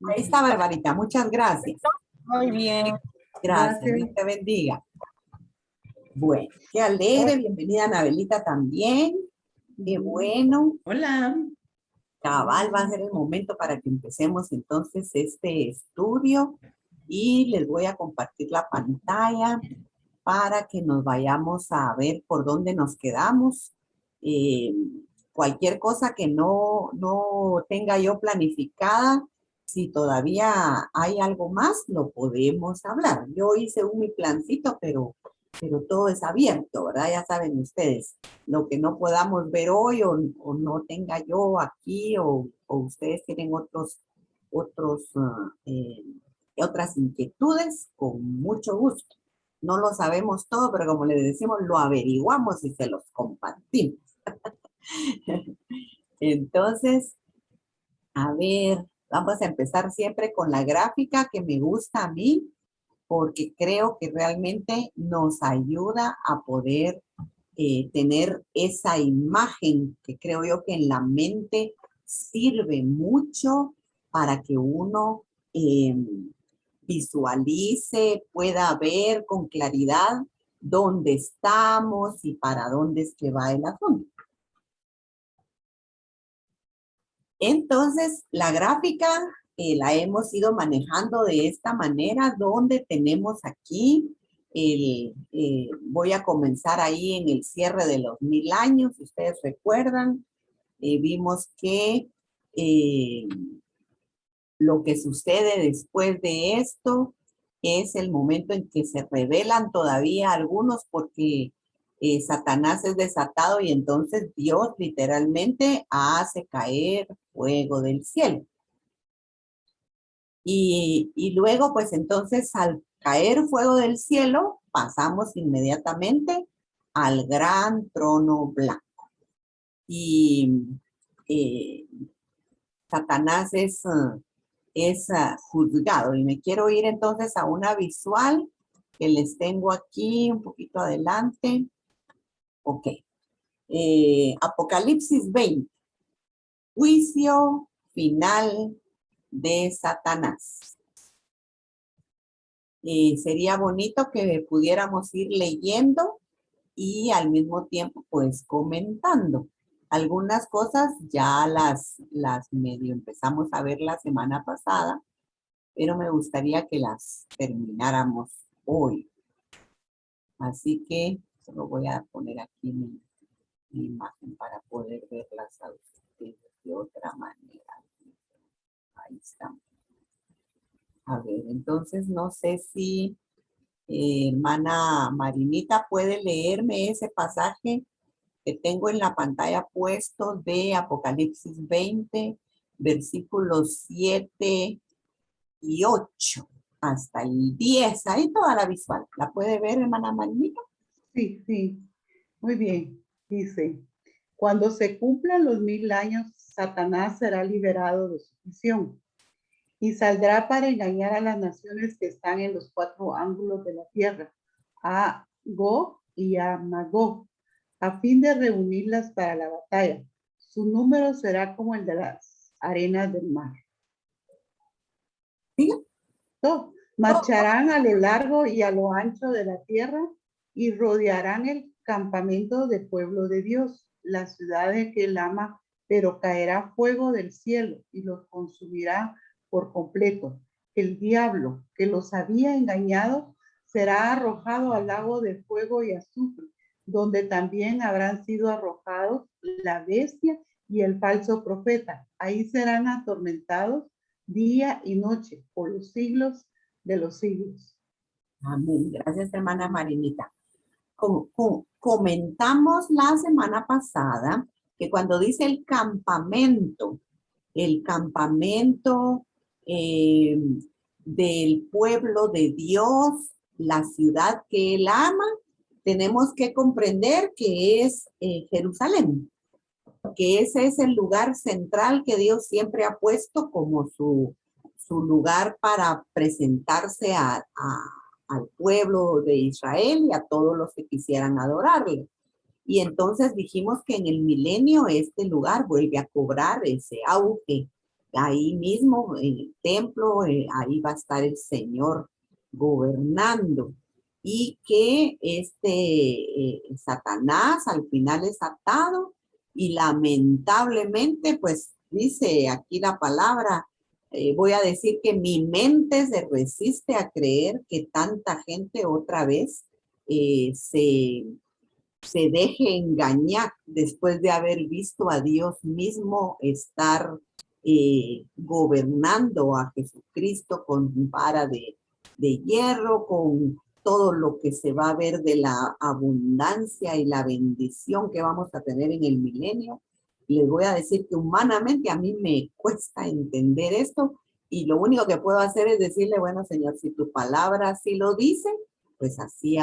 Ahí está, Barbarita. Muchas gracias. Muy bien. Gracias. Dios te bendiga. Bueno, qué alegre. Bienvenida, Anabelita, también. Qué bueno. Hola. Cabal, va a ser el momento para que empecemos entonces este estudio y les voy a compartir la pantalla para que nos vayamos a ver por dónde nos quedamos. Cualquier cosa que no tenga yo planificada, si todavía hay algo más, lo podemos hablar. Yo hice mi plancito, pero todo es abierto, ¿verdad? Ya saben ustedes, lo que no podamos ver hoy o no tenga yo aquí o ustedes tienen otras inquietudes, con mucho gusto. No lo sabemos todo, pero como les decimos, lo averiguamos y se los compartimos. Entonces, a ver, vamos a empezar siempre con la gráfica que me gusta a mí, porque creo que realmente nos ayuda a poder tener esa imagen que creo yo que en la mente sirve mucho para que uno visualice, pueda ver con claridad dónde estamos y para dónde es que va el asunto. Entonces, la gráfica la hemos ido manejando de esta manera, donde tenemos aquí, voy a comenzar ahí en el cierre de los 1000 años, si ustedes recuerdan, vimos que lo que sucede después de esto es el momento en que se revelan todavía algunos porque Satanás es desatado y entonces Dios literalmente hace caer fuego del cielo. Y luego, pues entonces al caer fuego del cielo, pasamos inmediatamente al gran trono blanco. Y Satanás es juzgado. Y me quiero ir entonces a una visual que les tengo aquí un poquito adelante. Ok. Apocalipsis 20. Juicio final de Satanás. Sería bonito que pudiéramos ir leyendo y al mismo tiempo pues comentando. Algunas cosas ya las medio empezamos a ver la semana pasada, pero me gustaría que las termináramos hoy. Así que solo voy a poner aquí mi imagen para poder verlas a ustedes de otra manera. Ahí está. A ver, entonces no sé si hermana Marinita puede leerme ese pasaje que tengo en la pantalla puesto de Apocalipsis 20, versículos 7 y 8 hasta el 10. Ahí toda la visual. ¿La puede ver, hermana Marinita? Sí, sí. Muy bien. Dice, cuando se cumplan los 1000 años, Satanás será liberado de su prisión y saldrá para engañar a las naciones que están en los 4 ángulos de la tierra, a Gog y a Magog, a fin de reunirlas para la batalla. Su número será como el de las arenas del mar. ¿Sí? Marcharán a lo largo y a lo ancho de la tierra y rodearán el campamento del pueblo de Dios, la ciudad de que él ama, pero caerá fuego del cielo y los consumirá por completo. El diablo que los había engañado será arrojado al lago de fuego y azufre, donde también habrán sido arrojados la bestia y el falso profeta. Ahí serán atormentados día y noche por los siglos de los siglos. Amén. Gracias, hermana Marinita. Comentamos la semana pasada que cuando dice el campamento del pueblo de Dios, la ciudad que él ama, tenemos que comprender que es Jerusalén, que ese es el lugar central que Dios siempre ha puesto como su lugar para presentarse al pueblo de Israel y a todos los que quisieran adorarle. Y entonces dijimos que en el milenio este lugar vuelve a cobrar ese auge ahí mismo en el templo, ahí va a estar el Señor gobernando. Y que Satanás al final es atado y lamentablemente, pues dice aquí la palabra, voy a decir que mi mente se resiste a creer que tanta gente otra vez se deje engañar después de haber visto a Dios mismo estar gobernando a Jesucristo con vara de hierro, con todo lo que se va a ver de la abundancia y la bendición que vamos a tener en el milenio. Les voy a decir que humanamente a mí me cuesta entender esto y lo único que puedo hacer es decirle, bueno, Señor, si tu palabra así lo dice, pues así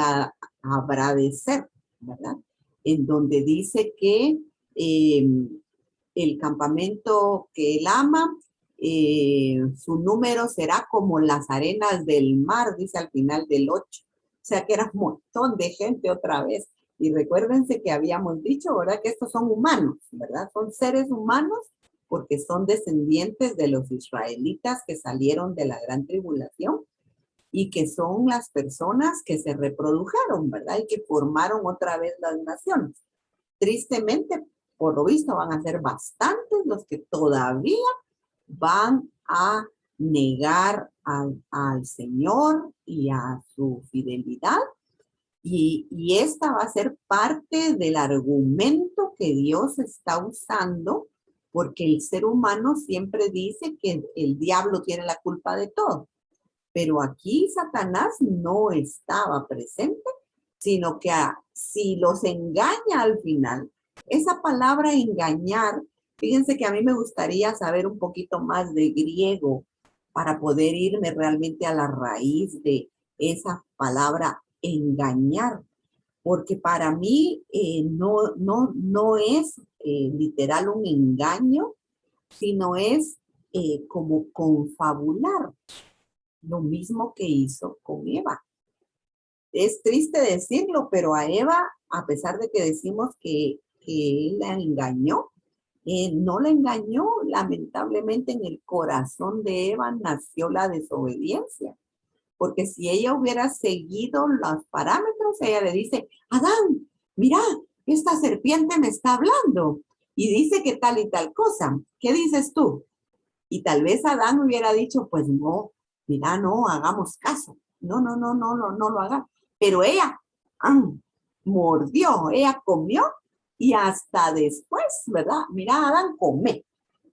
habrá de ser, ¿verdad? En donde dice que el campamento que él ama, su número será como las arenas del mar, dice al final del 8. O sea que era un montón de gente otra vez. Y recuérdense que habíamos dicho, ¿verdad? Que estos son humanos, ¿verdad? Son seres humanos porque son descendientes de los israelitas que salieron de la gran tribulación y que son las personas que se reprodujeron, ¿verdad? Y que formaron otra vez las naciones. Tristemente, por lo visto, van a ser bastantes los que todavía van a negar al Señor y a su fidelidad. Y esta va a ser parte del argumento que Dios está usando, porque el ser humano siempre dice que el diablo tiene la culpa de todo. Pero aquí Satanás no estaba presente, sino que si los engaña al final, esa palabra engañar, fíjense que a mí me gustaría saber un poquito más de griego para poder irme realmente a la raíz de esa palabra engañar, porque para mí no es literal un engaño, sino es como confabular, lo mismo que hizo con Eva. Es triste decirlo, pero a Eva, a pesar de que decimos que él la engañó, no la engañó. Lamentablemente en el corazón de Eva nació la desobediencia, porque si ella hubiera seguido los parámetros, ella le dice, Adán, mira, esta serpiente me está hablando y dice que tal y tal cosa. ¿Qué dices tú? Y tal vez Adán hubiera dicho, pues no, mira, no, hagamos caso. No lo haga. Pero ella mordió, ella comió y hasta después, ¿verdad? Mira, Adán come.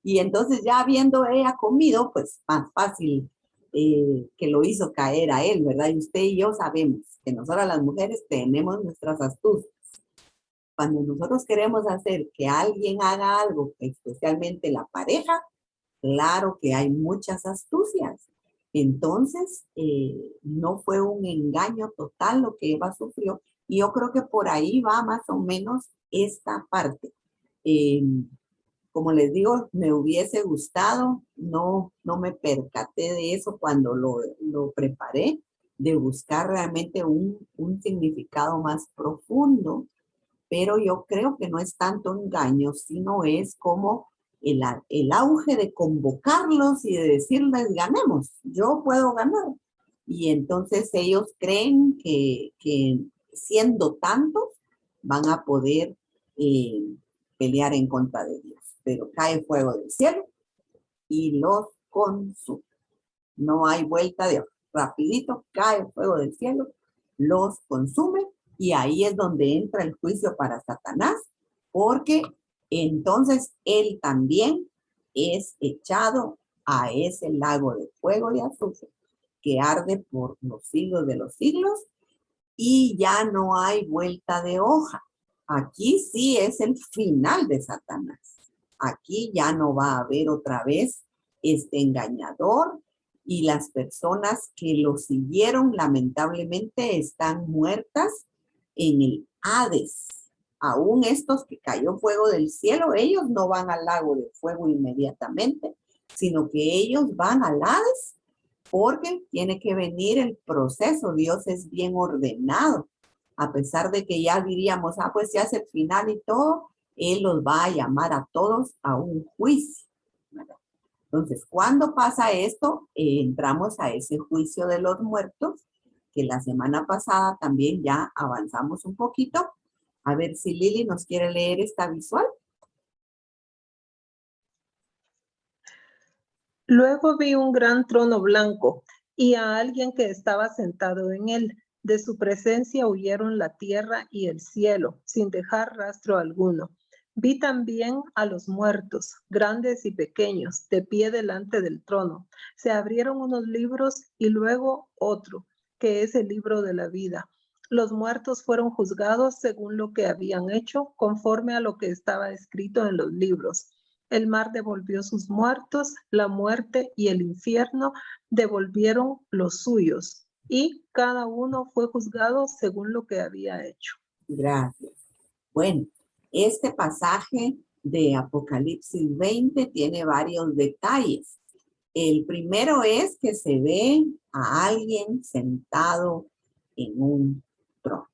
Y entonces ya habiendo ella comido, pues más fácil que lo hizo caer a él, ¿verdad? Y usted y yo sabemos que nosotras las mujeres tenemos nuestras astucias. Cuando nosotros queremos hacer que alguien haga algo, especialmente la pareja, claro que hay muchas astucias. Entonces, no fue un engaño total lo que Eva sufrió. Y yo creo que por ahí va más o menos esta parte. Como les digo, me hubiese gustado, no me percaté de eso cuando lo preparé, de buscar realmente un significado más profundo, pero yo creo que no es tanto engaño, sino es como el auge de convocarlos y de decirles, ganemos, yo puedo ganar. Y entonces ellos creen que siendo tantos van a poder pelear en contra de Dios. Pero cae fuego del cielo y los consume. No hay vuelta de hoja. Rapidito cae fuego del cielo, los consume y ahí es donde entra el juicio para Satanás, porque entonces él también es echado a ese lago de fuego y azufre que arde por los siglos de los siglos y ya no hay vuelta de hoja. Aquí sí es el final de Satanás. Aquí ya no va a haber otra vez este engañador y las personas que lo siguieron lamentablemente están muertas en el Hades. Aún estos que cayó fuego del cielo, ellos no van al lago de fuego inmediatamente, sino que ellos van al Hades porque tiene que venir el proceso. Dios es bien ordenado. A pesar de que ya diríamos, pues ya es el final y todo, Él los va a llamar a todos a un juicio, ¿verdad? Entonces, cuando pasa esto, entramos a ese juicio de los muertos, que la semana pasada también ya avanzamos un poquito. A ver si Lili nos quiere leer esta visual. Luego vi un gran trono blanco y a alguien que estaba sentado en él. De su presencia huyeron la tierra y el cielo, sin dejar rastro alguno. Vi también a los muertos, grandes y pequeños, de pie delante del trono. Se abrieron unos libros y luego otro, que es el libro de la vida. Los muertos fueron juzgados según lo que habían hecho, conforme a lo que estaba escrito en los libros. El mar devolvió sus muertos, la muerte y el infierno devolvieron los suyos, y cada uno fue juzgado según lo que había hecho. Gracias. Bueno, este pasaje de Apocalipsis 20 tiene varios detalles. El primero es que se ve a alguien sentado en un trono.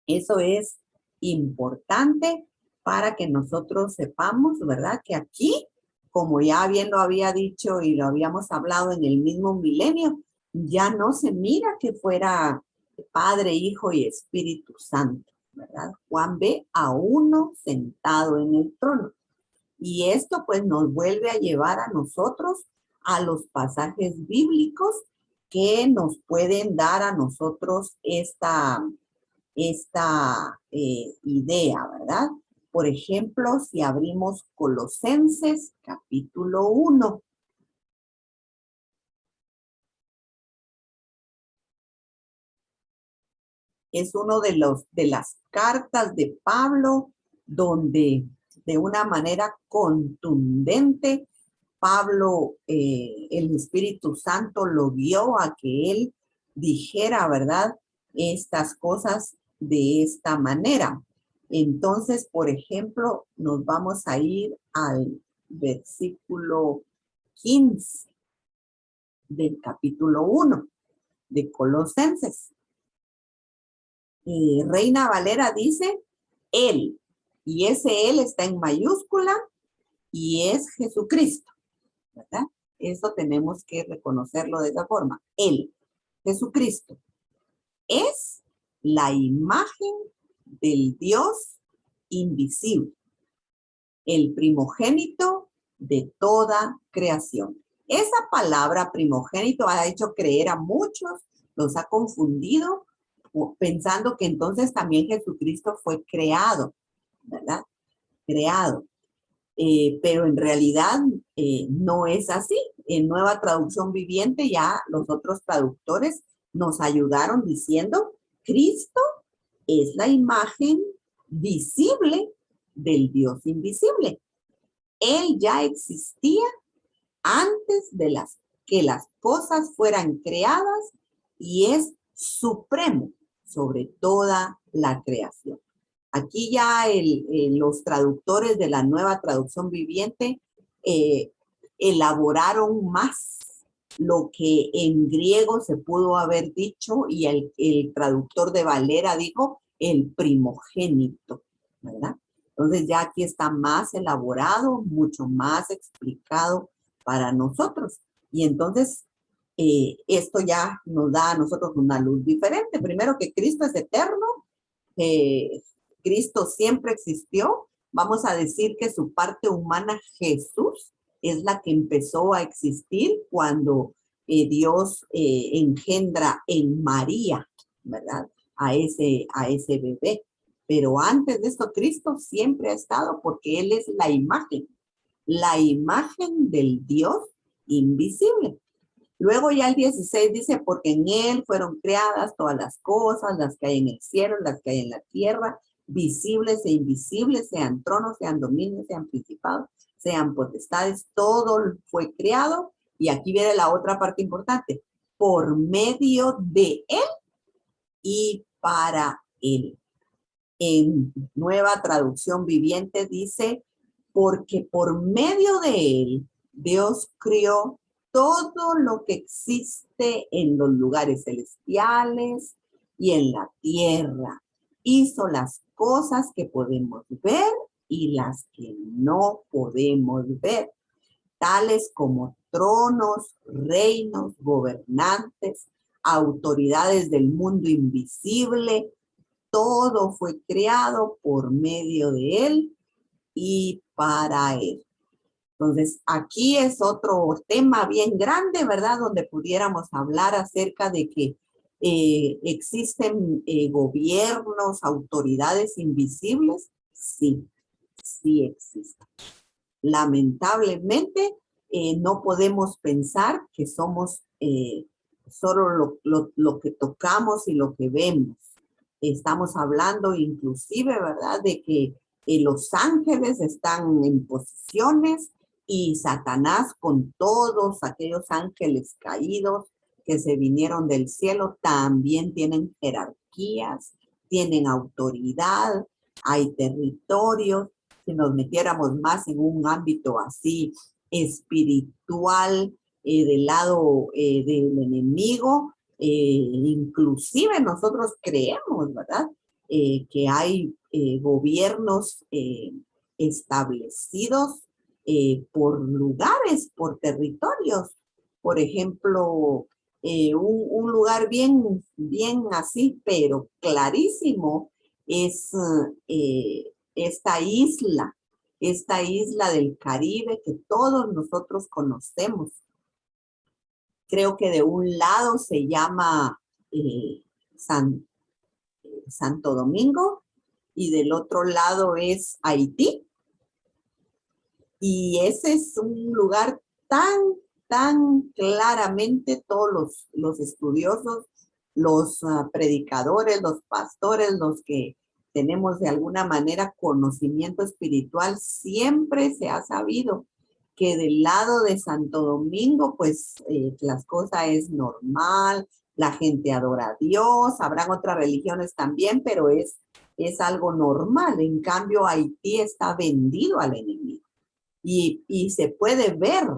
Eso es importante para que nosotros sepamos, ¿verdad? Que aquí, como ya bien lo había dicho y lo habíamos hablado en el mismo milenio, ya no se mira que fuera Padre, Hijo y Espíritu Santo, ¿verdad? Juan ve a uno sentado en el trono. Y esto pues nos vuelve a llevar a nosotros a los pasajes bíblicos que nos pueden dar a nosotros esta idea, ¿verdad? Por ejemplo, si abrimos Colosenses capítulo 1. Es uno de las cartas de Pablo donde de una manera contundente Pablo, el Espíritu Santo lo guió a que él dijera, ¿verdad?, estas cosas de esta manera. Entonces, por ejemplo, nos vamos a ir al versículo 15 del capítulo 1 de Colosenses. Reina Valera dice, él, y ese él está en mayúscula y es Jesucristo, ¿verdad? Eso tenemos que reconocerlo de esa forma. Él, Jesucristo, es la imagen del Dios invisible, el primogénito de toda creación. Esa palabra primogénito ha hecho creer a muchos, los ha confundido, pensando que entonces también Jesucristo fue creado, ¿verdad? Creado. Pero en realidad no es así. En Nueva Traducción Viviente ya los otros traductores nos ayudaron diciendo, Cristo es la imagen visible del Dios invisible. Él ya existía antes de que las cosas fueran creadas y es supremo sobre toda la creación. Aquí ya los traductores de la Nueva Traducción Viviente elaboraron más lo que en griego se pudo haber dicho y el traductor de Valera dijo el primogénito, ¿verdad? Entonces ya aquí está más elaborado, mucho más explicado para nosotros. Y entonces esto ya nos da a nosotros una luz diferente. Primero que Cristo es eterno, Cristo siempre existió. Vamos a decir que su parte humana, Jesús, es la que empezó a existir cuando Dios engendra en María, ¿verdad? A ese bebé. Pero antes de esto, Cristo siempre ha estado porque Él es la imagen del Dios invisible. Luego ya el 16 dice, porque en Él fueron creadas todas las cosas, las que hay en el cielo, las que hay en la tierra, visibles e invisibles, sean tronos, sean dominios, sean principados, sean potestades, todo fue creado. Y aquí viene la otra parte importante, por medio de Él y para Él. En Nueva Traducción Viviente dice, porque por medio de Él, Dios crió todo lo que existe en los lugares celestiales y en la tierra. Hizo las cosas que podemos ver y las que no podemos ver. tales como tronos, reinos, gobernantes, autoridades del mundo invisible. Todo fue creado por medio de él y para él. Entonces, aquí es otro tema bien grande, ¿verdad? Donde pudiéramos hablar acerca de que existen gobiernos, autoridades invisibles. Sí, sí existen. Lamentablemente, no podemos pensar que somos solo lo que tocamos y lo que vemos. Estamos hablando inclusive, ¿verdad?, de que los ángeles están en posiciones y Satanás con todos aquellos ángeles caídos que se vinieron del cielo también tienen jerarquías, tienen autoridad, hay territorios. Si nos metiéramos más en un ámbito así espiritual del lado del enemigo, inclusive nosotros creemos, ¿verdad? Que hay gobiernos establecidos por lugares, por territorios. Por ejemplo, un lugar bien así, pero clarísimo, es esta isla del Caribe que todos nosotros conocemos. Creo que de un lado se llama Santo Domingo y del otro lado es Haití. Y ese es un lugar tan claramente todos los estudiosos, los predicadores, los pastores, los que tenemos de alguna manera conocimiento espiritual, siempre se ha sabido que del lado de Santo Domingo, pues las cosas es normal, la gente adora a Dios, habrán otras religiones también, pero es algo normal. En cambio, Haití está vendido al enemigo. Y se puede ver,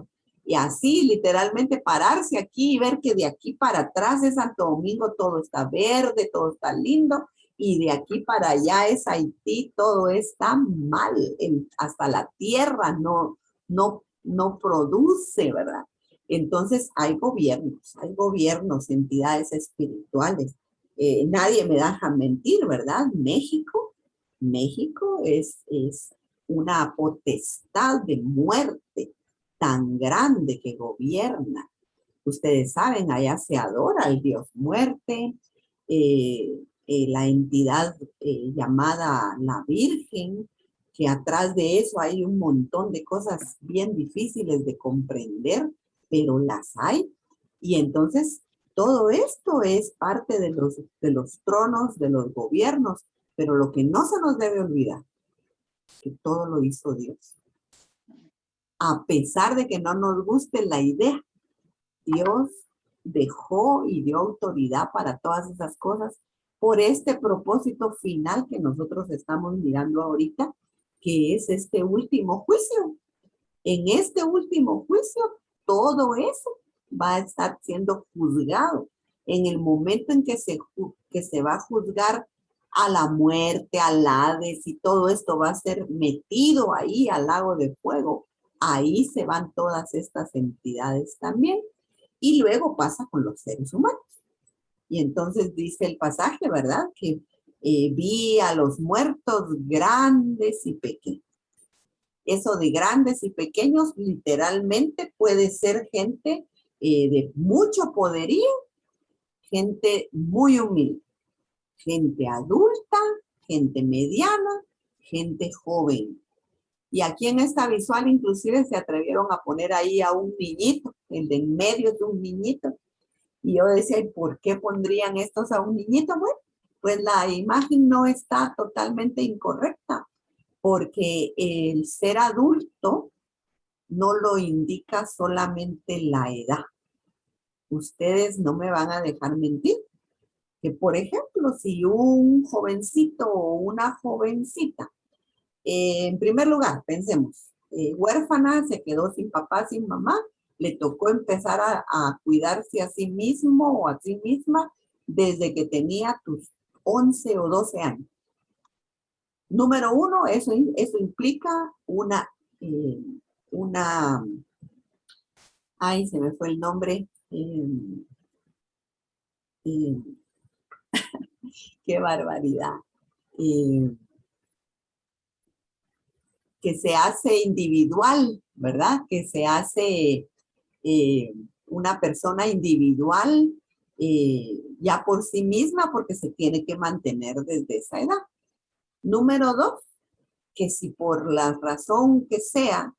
y así literalmente pararse aquí y ver que de aquí para atrás de Santo Domingo todo está verde, todo está lindo, y de aquí para allá es Haití, todo está mal, hasta la tierra no produce, ¿verdad? Entonces hay gobiernos, entidades espirituales. Nadie me deja mentir, ¿verdad? México es una potestad de muerte tan grande que gobierna. Ustedes saben, allá se adora al Dios muerte, la entidad llamada la Virgen, que atrás de eso hay un montón de cosas bien difíciles de comprender, pero las hay. Y entonces todo esto es parte de los tronos, de los gobiernos, pero lo que no se nos debe olvidar, que todo lo hizo Dios. A pesar de que no nos guste la idea, Dios dejó y dio autoridad para todas esas cosas por este propósito final que nosotros estamos mirando ahorita, que es este último juicio. En este último juicio, todo eso va a estar siendo juzgado. En el momento en que se va a juzgar a la muerte, al Hades, y todo esto va a ser metido ahí al lago de fuego. Ahí se van todas estas entidades también. Y luego pasa con los seres humanos. Y entonces dice el pasaje, ¿verdad? Que vi a los muertos grandes y pequeños. Eso de grandes y pequeños literalmente puede ser gente de mucho poderío, gente muy humilde, gente adulta, gente mediana, gente joven. Y aquí en esta visual inclusive se atrevieron a poner ahí a un niñito, el de en medio de un niñito. Y yo decía, ¿y por qué pondrían estos a un niñito? Bueno, pues la imagen no está totalmente incorrecta, porque el ser adulto no lo indica solamente la edad. Ustedes no me van a dejar mentir. Que, por ejemplo, si un jovencito o una jovencita, en primer lugar, pensemos, huérfana, se quedó sin papá, sin mamá, le tocó empezar a cuidarse a sí mismo o a sí misma desde que tenía tus 11 o 12 años. Número uno, eso implica una Ay, se me fue el nombre. Eh, qué barbaridad. Eh, que se hace individual, ¿verdad? Que se hace eh, una persona individual ya por sí misma porque se tiene que mantener desde esa edad. Número 2, que si por la razón que sea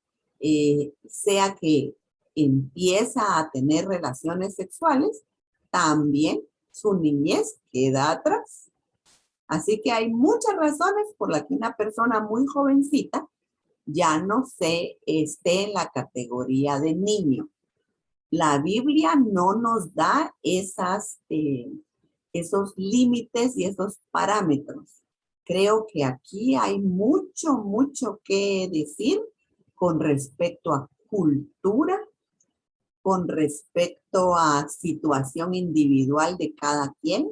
que empieza a tener relaciones sexuales, también su niñez queda atrás. Así que hay muchas razones por las que una persona muy jovencita ya no esté en la categoría de niño. La Biblia no nos da esos límites y esos parámetros. Creo que aquí hay mucho que decir con respecto a cultura, con respecto a situación individual de cada quien.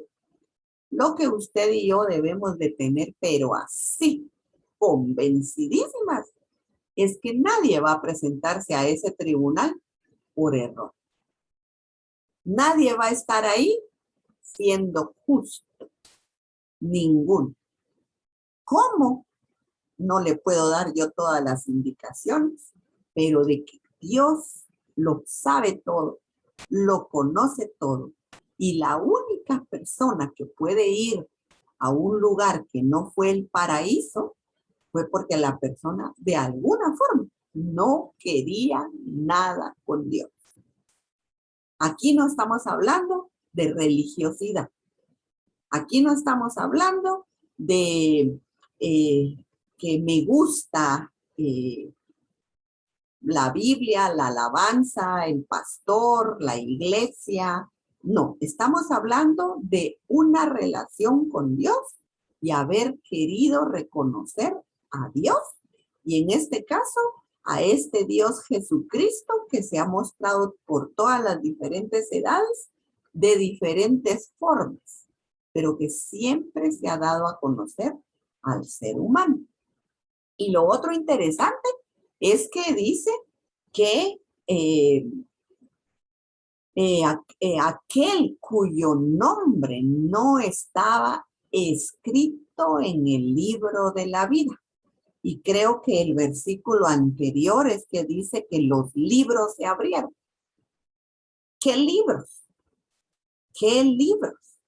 Lo que usted y yo debemos de tener, pero así, convencidísimas, es que nadie va a presentarse a ese tribunal por error. Nadie va a estar ahí siendo justo. Ninguno. ¿Cómo? No le puedo dar yo todas las indicaciones, pero de que Dios lo sabe todo, lo conoce todo. Y la única persona que puede ir a un lugar que no fue el paraíso fue porque la persona de alguna forma no quería nada con Dios. Aquí no estamos hablando de religiosidad. Aquí no estamos hablando de que me gusta la Biblia, la alabanza, el pastor, la iglesia. No, estamos hablando de una relación con Dios y haber querido reconocer a Dios. Y en este caso, a este Dios Jesucristo que se ha mostrado por todas las diferentes edades, de diferentes formas, pero que siempre se ha dado a conocer al ser humano. Y lo otro interesante es que dice que aquel cuyo nombre no estaba escrito en el libro de la vida. Y creo que el versículo anterior es que dice que los libros se abrieron. ¿Qué libros? ¿Qué libros?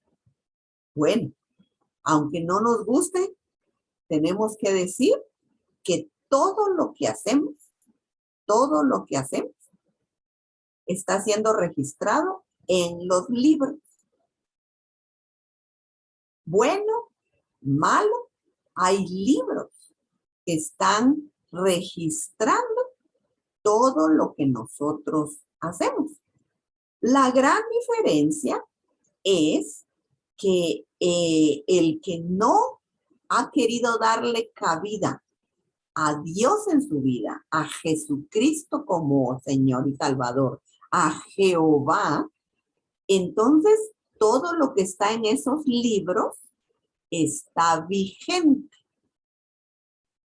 Bueno, aunque no nos guste, tenemos que decir que todo lo que hacemos está siendo registrado en los libros. Bueno, malo, hay libros que están registrando todo lo que nosotros hacemos. La gran diferencia es que el que no ha querido darle cabida a Dios en su vida, a Jesucristo como Señor y Salvador, a Jehová, entonces todo lo que está en esos libros está vigente.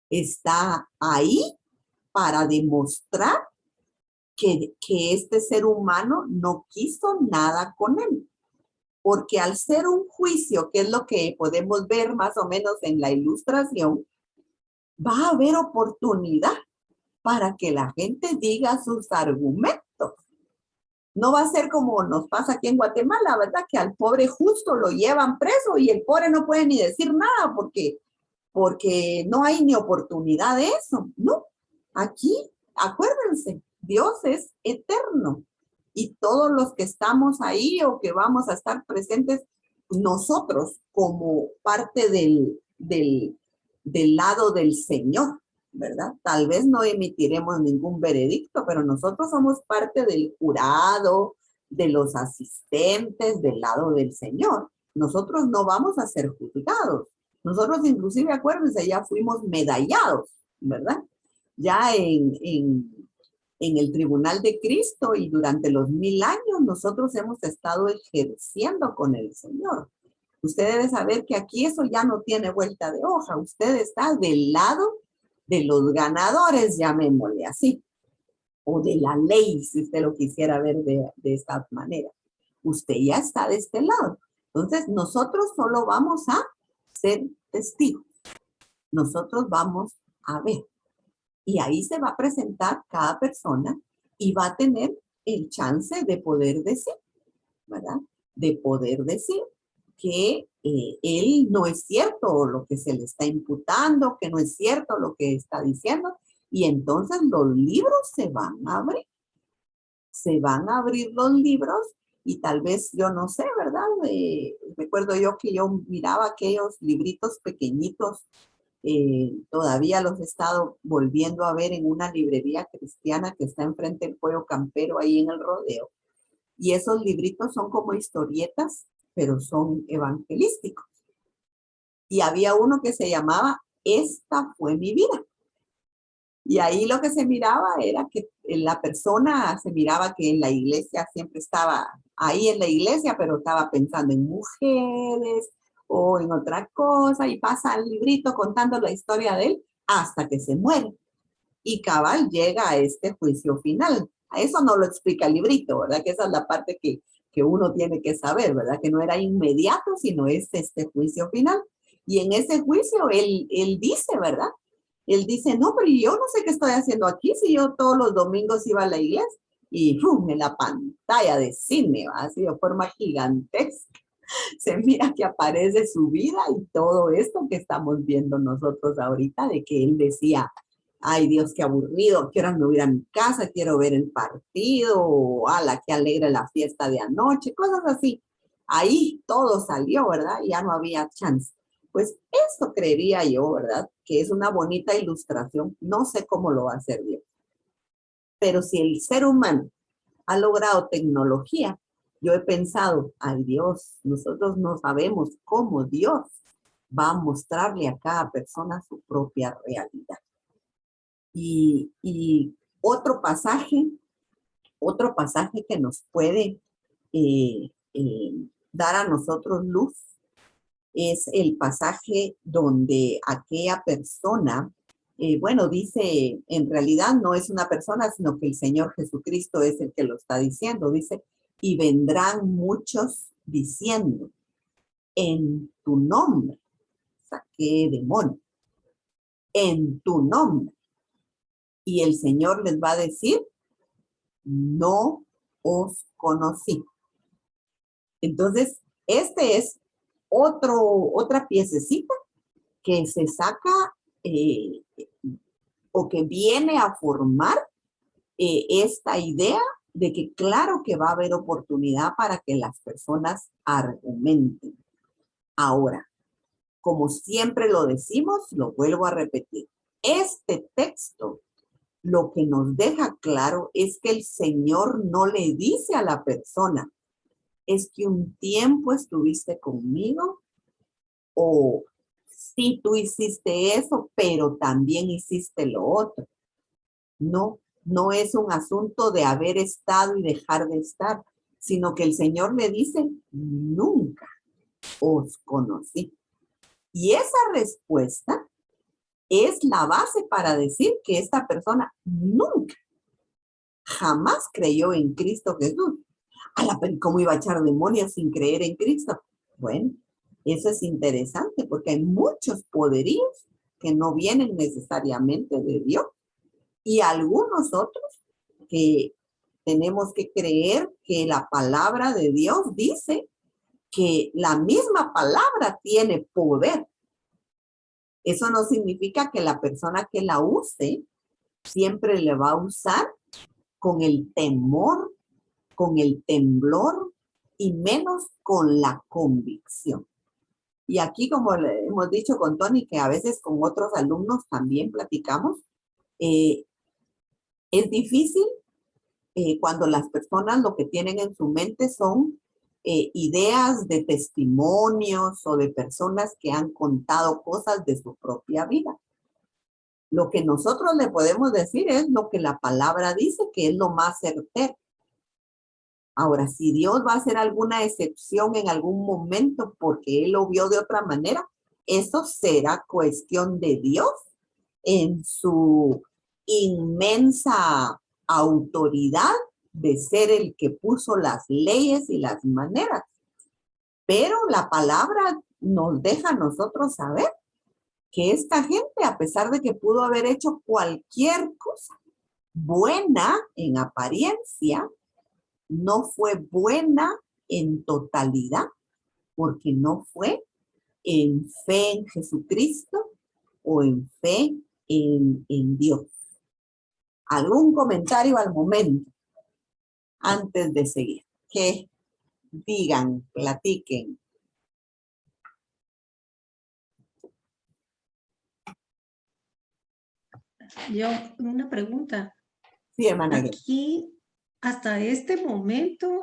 Está ahí para demostrar que este ser humano no quiso nada con él. Porque al ser un juicio, que es lo que podemos ver más o menos en la ilustración, va a haber oportunidad para que la gente diga sus argumentos. No va a ser como nos pasa aquí en Guatemala, ¿verdad? Que al pobre justo lo llevan preso y el pobre no puede ni decir nada porque no hay ni oportunidad de eso. No, aquí, acuérdense, Dios es eterno. Y todos los que estamos ahí o que vamos a estar presentes, nosotros como parte del lado del Señor, ¿verdad? Tal vez no emitiremos ningún veredicto, pero nosotros somos parte del jurado, de los asistentes del lado del Señor. Nosotros no vamos a ser juzgados. Nosotros inclusive, acuérdense, ya fuimos medallados, ¿verdad? Ya en el tribunal de Cristo y durante los 1000 años nosotros hemos estado ejerciendo con el Señor. Usted debe saber que aquí eso ya no tiene vuelta de hoja. Usted está del lado de los ganadores, llamémosle así. o de la ley, si usted lo quisiera ver de esta manera. Usted ya está de este lado. Entonces, nosotros solo vamos a ser testigos. Nosotros vamos a ver. Y ahí se va a presentar cada persona y va a tener el chance de poder decir, ¿verdad? De poder decir que él no es cierto lo que se le está imputando, que no es cierto lo que está diciendo. Y entonces los libros se van a abrir. Se van a abrir los libros y tal vez, yo no sé, ¿verdad? Recuerdo yo que yo miraba aquellos libritos pequeñitos, todavía los he estado volviendo a ver en una librería cristiana que está enfrente del Pollo Campero, ahí en el Rodeo. Y esos libritos son como historietas, pero son evangelísticos. Y había uno que se llamaba Esta fue mi vida. Y ahí lo que se miraba era que la persona se miraba que en la iglesia siempre estaba ahí en la iglesia, pero estaba pensando en mujeres o en otra cosa, y pasa el librito contando la historia de él hasta que se muere. Y cabal llega a este juicio final. A eso no lo explica el librito, ¿verdad? Que esa es la parte que uno tiene que saber, ¿verdad? Que no era inmediato, sino es este juicio final. Y en ese juicio él dice, ¿verdad? Él dice, no, pero yo no sé qué estoy haciendo aquí, si yo todos los domingos iba a la iglesia. Y ¡pum!, en la pantalla de cine, ¿va? Así de forma gigantesca, se mira que aparece su vida y todo esto que estamos viendo nosotros ahorita, de que él decía, ay Dios, qué aburrido, quiero me voy a mi casa, quiero ver el partido, o ala, qué alegre la fiesta de anoche, cosas así. Ahí todo salió, ¿verdad? Ya no había chance. Pues esto creería yo, ¿verdad? Que es una bonita ilustración. No sé cómo lo va a hacer Dios. Pero si el ser humano ha logrado tecnología, yo he pensado, ay Dios, nosotros no sabemos cómo Dios va a mostrarle a cada persona su propia realidad. Y otro pasaje que nos puede dar a nosotros luz es el pasaje donde aquella persona, bueno, dice, en realidad no es una persona, sino que el Señor Jesucristo es el que lo está diciendo. Dice, y vendrán muchos diciendo, en tu nombre saqué demonio, en tu nombre. Y el Señor les va a decir, no os conocí. Entonces, este es otra piececita que se saca o que viene a formar esta idea de que claro que va a haber oportunidad para que las personas argumenten. Ahora, como siempre lo decimos, lo vuelvo a repetir, este texto lo que nos deja claro es que el Señor no le dice a la persona, es que un tiempo estuviste conmigo, o sí, tú hiciste eso, pero también hiciste lo otro. No, no es un asunto de haber estado y dejar de estar, sino que el Señor le dice, nunca os conocí. Y esa respuesta es la base para decir que esta persona nunca, jamás creyó en Cristo Jesús. ¿Cómo iba a echar demonios sin creer en Cristo? Bueno, eso es interesante porque hay muchos poderíos que no vienen necesariamente de Dios y algunos otros que tenemos que creer que la palabra de Dios dice que la misma palabra tiene poder. Eso no significa que la persona que la use siempre le va a usar con el temor, con el temblor y menos con la convicción. Y aquí, como le hemos dicho con Tony, que a veces con otros alumnos también platicamos, es difícil cuando las personas lo que tienen en su mente son ideas de testimonios o de personas que han contado cosas de su propia vida. Lo que nosotros le podemos decir es lo que la palabra dice, que es lo más certero. Ahora, si Dios va a hacer alguna excepción en algún momento porque Él lo vio de otra manera, eso será cuestión de Dios en su inmensa autoridad de ser el que puso las leyes y las maneras. Pero la palabra nos deja a nosotros saber que esta gente, a pesar de que pudo haber hecho cualquier cosa buena en apariencia, no fue buena en totalidad, porque no fue en fe en Jesucristo o en fe en Dios. ¿Algún comentario al momento antes de seguir? Que digan, platiquen. Yo, una pregunta. Sí, hermana. Aquí, hasta este momento,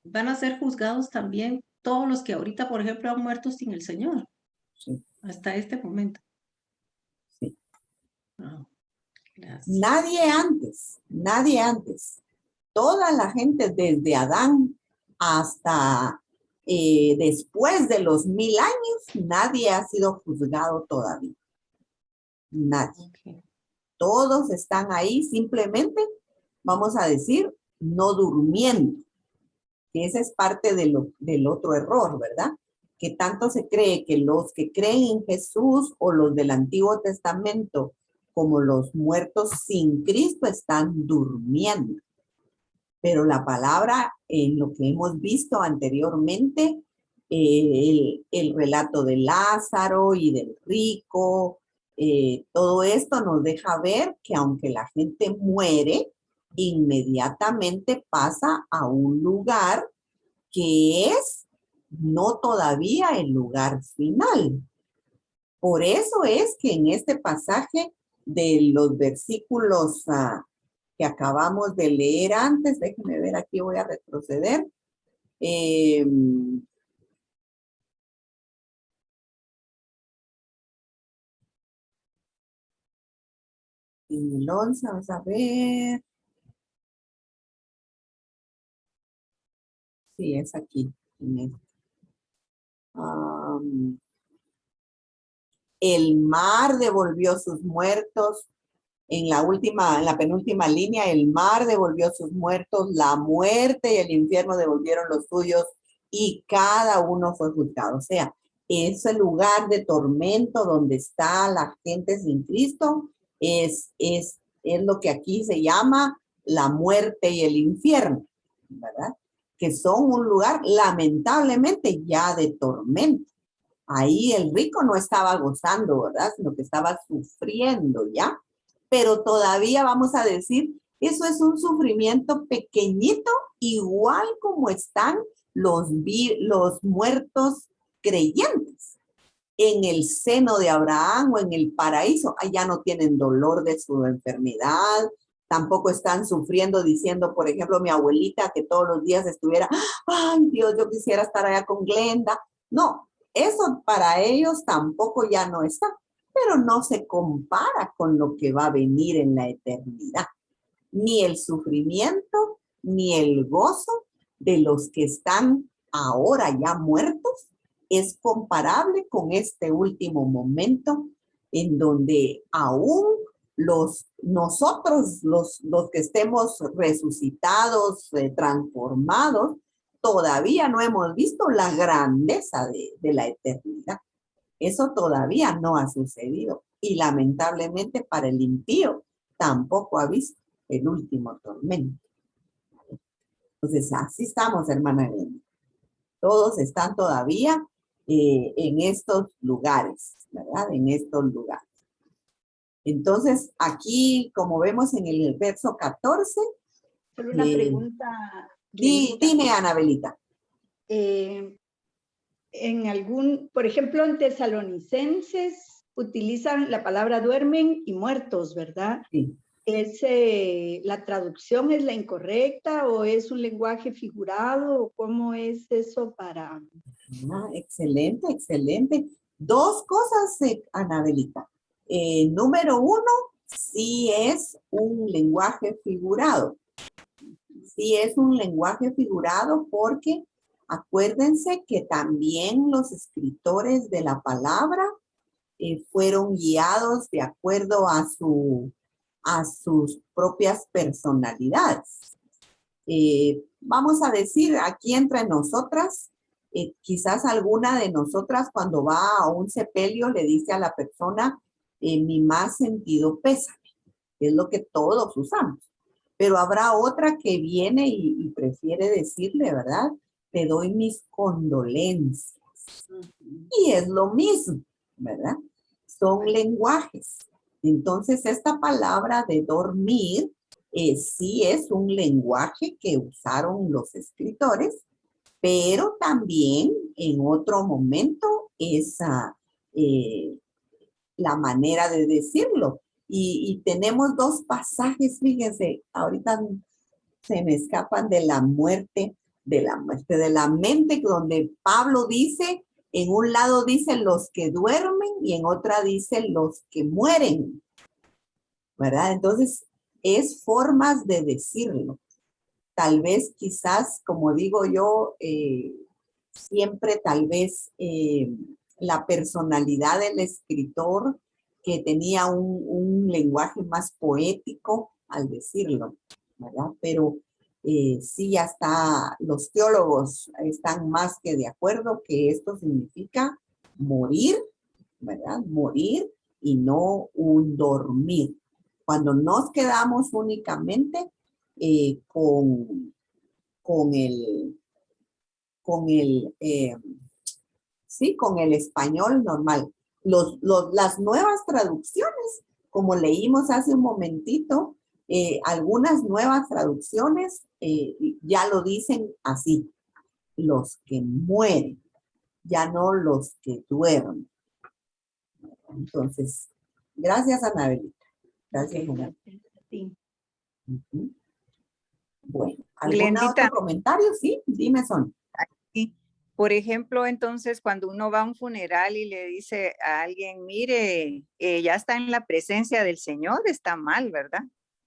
van a ser juzgados también todos los que ahorita, por ejemplo, han muerto sin el Señor. Sí. Hasta este momento. Sí. Oh, gracias. Nadie antes. Toda la gente desde Adán hasta después de los 1000 años, nadie ha sido juzgado todavía. Nadie. Okay. Todos están ahí simplemente, vamos a decir, no durmiendo. Que esa es parte del otro error, ¿verdad? Que tanto se cree que los que creen en Jesús o los del Antiguo Testamento como los muertos sin Cristo están durmiendo. Pero la palabra, en lo que hemos visto anteriormente, el relato de Lázaro y del rico, todo esto nos deja ver que aunque la gente muere, inmediatamente pasa a un lugar que es no todavía el lugar final. Por eso es que en este pasaje de los versículos que acabamos de leer antes, déjenme ver, aquí voy a retroceder. En el 11, vamos a ver. Sí, es aquí. El mar devolvió sus muertos. En la penúltima línea, el mar devolvió sus muertos, la muerte y el infierno devolvieron los suyos y cada uno fue juzgado. O sea, ese lugar de tormento donde está la gente sin Cristo es lo que aquí se llama la muerte y el infierno, ¿verdad? Que son un lugar lamentablemente ya de tormento. Ahí el rico no estaba gozando, ¿verdad? Sino que estaba sufriendo ya. Pero todavía vamos a decir, eso es un sufrimiento pequeñito, igual como están los muertos creyentes en el seno de Abraham o en el paraíso. Allá no tienen dolor de su enfermedad, tampoco están sufriendo diciendo, por ejemplo, mi abuelita que todos los días estuviera, ay Dios, yo quisiera estar allá con Glenda. No, eso para ellos tampoco ya no está. Pero no se compara con lo que va a venir en la eternidad. Ni el sufrimiento, ni el gozo de los que están ahora ya muertos es comparable con este último momento en donde aún nosotros, los que estemos resucitados, transformados, todavía no hemos visto la grandeza de la eternidad. Eso todavía no ha sucedido y lamentablemente para el impío tampoco ha visto el último tormento. Entonces así estamos, hermana Elena. Todos están todavía en estos lugares, ¿verdad? En estos lugares. Entonces aquí, como vemos en el verso 14. Solo una pregunta. Dime, Anabelita. Por ejemplo, en Tesalonicenses utilizan la palabra duermen y muertos, ¿verdad? Sí. ¿La traducción es la incorrecta o es un lenguaje figurado? ¿Cómo es eso para...? Excelente, excelente. Dos cosas, Anabelita. Número uno, sí es un lenguaje figurado. Sí es un lenguaje figurado porque acuérdense que también los escritores de la palabra fueron guiados de acuerdo a su a sus propias personalidades. Vamos a decir, aquí entre nosotras, quizás alguna de nosotras cuando va a un sepelio le dice a la persona, mi más sentido pésame, que es lo que todos usamos. Pero habrá otra que viene y prefiere decirle, ¿verdad? Te doy mis condolencias. Y es lo mismo, ¿verdad? Son lenguajes. Entonces, esta palabra de dormir sí es un lenguaje que usaron los escritores, pero también en otro momento es la manera de decirlo. Y tenemos dos pasajes, fíjense, ahorita se me escapan de la muerte de la mente, donde Pablo dice, en un lado dice los que duermen y en otra dice los que mueren, ¿verdad? Entonces, es formas de decirlo. Tal vez, quizás, como digo yo, siempre tal vez la personalidad del escritor que tenía un lenguaje más poético al decirlo, ¿verdad? Pero sí, hasta los teólogos están más que de acuerdo que esto significa morir, ¿verdad? Morir y no un dormir. Cuando nos quedamos únicamente con el español normal. Las nuevas traducciones, como leímos hace un momentito, algunas nuevas traducciones ya lo dicen así, los que mueren, ya no los que duermen. Entonces, gracias, Anabelita. Gracias, Ana. Sí. Uh-huh. Bueno, ¿algún Glendita, otro comentario? Sí, dime, Son. aquí, por ejemplo, entonces cuando uno va a un funeral y le dice a alguien, mire, ya está en la presencia del Señor, está mal, ¿verdad?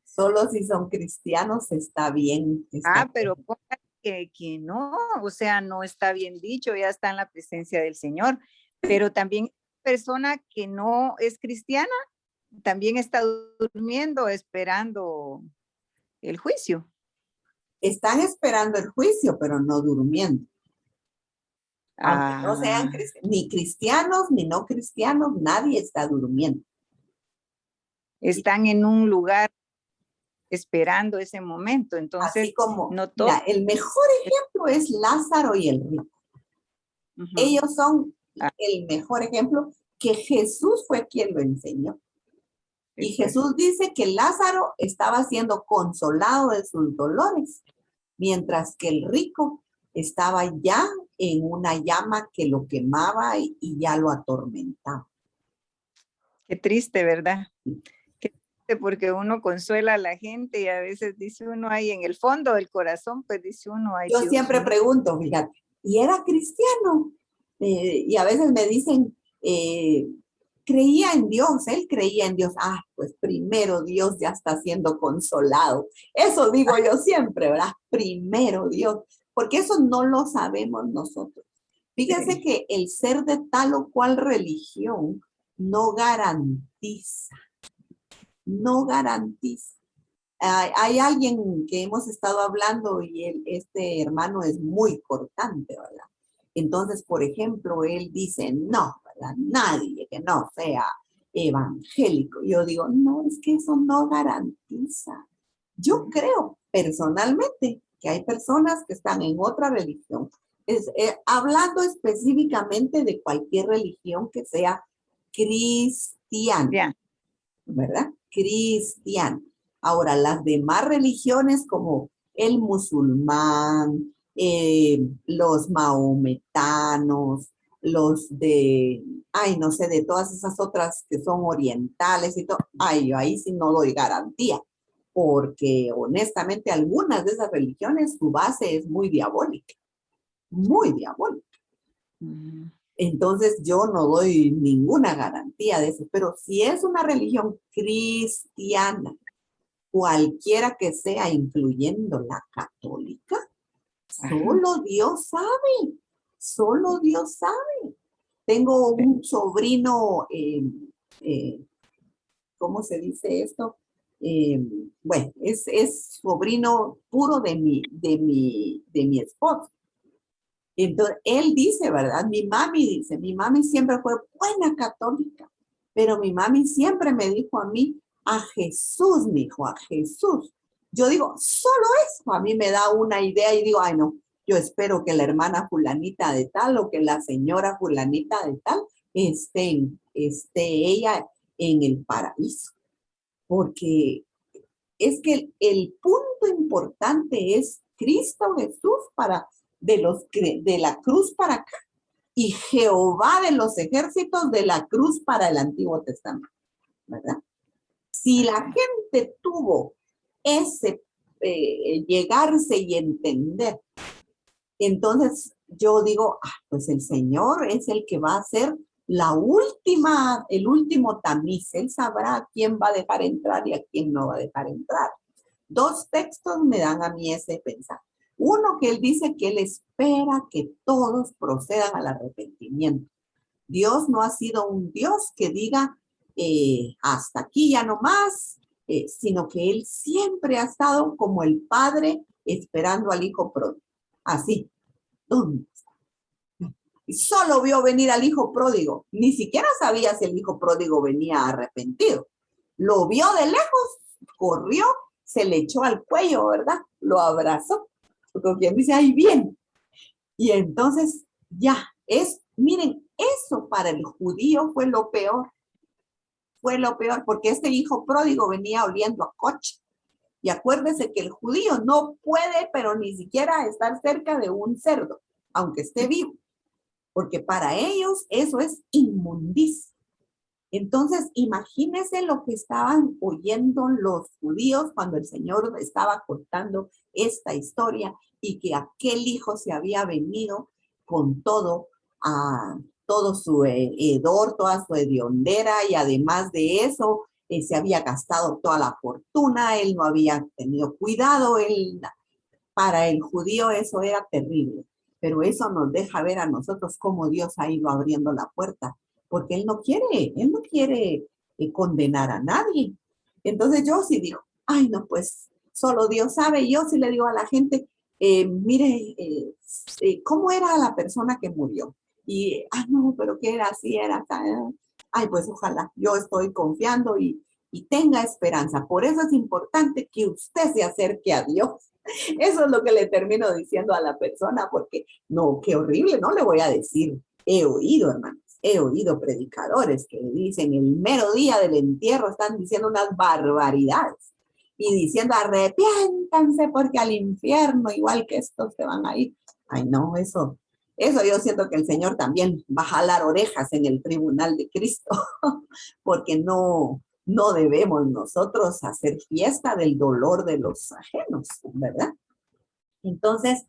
Solo si son cristianos está bien. Pero que no, o sea, no está bien dicho, ya está en la presencia del Señor. Pero también persona que no es cristiana, también está durmiendo, esperando el juicio. Están esperando el juicio, pero no durmiendo. Aunque no sean ni cristianos ni no cristianos, nadie está durmiendo. Están en un lugar esperando ese momento. Entonces, así como, no todo. Mira, el mejor ejemplo es Lázaro y el rico. Ellos son el mejor ejemplo que Jesús fue quien lo enseñó. Y Jesús dice que Lázaro estaba siendo consolado de sus dolores, mientras que el rico estaba ya en una llama que lo quemaba y ya lo atormentaba. Qué triste, ¿verdad? Qué triste, porque uno consuela a la gente y a veces dice uno ahí en el fondo del corazón, pues dice uno ahí. Yo siempre pregunto, fíjate, ¿y era cristiano? Y a veces me dicen, creía en Dios, él creía en Dios. Pues primero Dios ya está siendo consolado. Eso digo yo siempre, ¿verdad? Primero Dios, porque eso no lo sabemos nosotros. Fíjense que el ser de tal o cual religión no garantiza. Hay alguien que hemos estado hablando y este hermano es muy cortante, ¿verdad? Entonces, por ejemplo, él dice, no, ¿verdad? Nadie que no sea evangélico. Yo digo, no, es que eso no garantiza. Yo creo personalmente que hay personas que están en otra religión, hablando específicamente de cualquier religión que sea cristiana, ¿verdad? Cristiana. Ahora, las demás religiones como el musulmán, los mahometanos, los de, no sé, de todas esas otras que son orientales y todo, yo ahí sí no doy garantía, porque honestamente algunas de esas religiones, su base es muy diabólica, muy diabólica. Entonces yo no doy ninguna garantía de eso, pero si es una religión cristiana, cualquiera que sea, incluyendo la católica, solo Dios sabe, solo Dios sabe. Tengo un sobrino, ¿cómo se dice esto? bueno, es sobrino puro de mi esposo. Entonces, él dice, ¿verdad? Mi mami siempre fue buena católica, pero mi mami siempre me dijo a mí, a Jesús, mi hijo, a Jesús. Yo digo, solo eso a mí me da una idea y digo, ay no, yo espero que la hermana fulanita de tal o que la señora fulanita de tal esté ella en el paraíso. Porque es que el punto importante es Cristo Jesús de la cruz para acá y Jehová de los ejércitos de la cruz para el Antiguo Testamento, ¿verdad? Si la gente tuvo ese llegarse y entender, entonces yo digo, pues el Señor es el que va a hacer el último tamiz. Él sabrá a quién va a dejar entrar y a quién no va a dejar entrar. 2 textos me dan a mí ese pensar. Uno, que él dice que él espera que todos procedan al arrepentimiento. Dios no ha sido un Dios que diga hasta aquí ya no más, sino que él siempre ha estado como el padre esperando al hijo pródigo. Así. ¿Dónde está? Y solo vio venir al hijo pródigo. Ni siquiera sabía si el hijo pródigo venía arrepentido. Lo vio de lejos, corrió, se le echó al cuello, ¿verdad? Lo abrazó. Porque quien dice, ¡ay, bien! Y entonces ya, miren, eso para el judío fue lo peor. Fue lo peor, porque este hijo pródigo venía oliendo a coche. Y acuérdese que el judío no puede, pero ni siquiera estar cerca de un cerdo, aunque esté vivo. Porque para ellos eso es inmundicia. Entonces, imagínense lo que estaban oyendo los judíos cuando el Señor estaba contando esta historia y que aquel hijo se había venido con todo su hedor, toda su hediondera, y además de eso, se había gastado toda la fortuna, él no había tenido cuidado, para el judío eso era terrible, pero eso nos deja ver a nosotros cómo Dios ha ido abriendo la puerta, porque él no quiere condenar a nadie. Entonces yo sí digo, ay no, pues solo Dios sabe. Yo sí le digo a la gente, mire, ¿cómo era la persona que murió? Y, no, pero ¿qué era? Así era. Ay, pues ojalá, yo estoy confiando y tenga esperanza. Por eso es importante que usted se acerque a Dios. Eso es lo que le termino diciendo a la persona, porque no, qué horrible, no le voy a decir. He oído, hermanos, he oído predicadores que dicen el mero día del entierro están diciendo unas barbaridades y diciendo arrepiéntanse porque al infierno, igual que estos, se van a ir. Ay, no, eso yo siento que el Señor también va a jalar orejas en el tribunal de Cristo, porque no debemos nosotros hacer fiesta del dolor de los ajenos, ¿verdad? Entonces,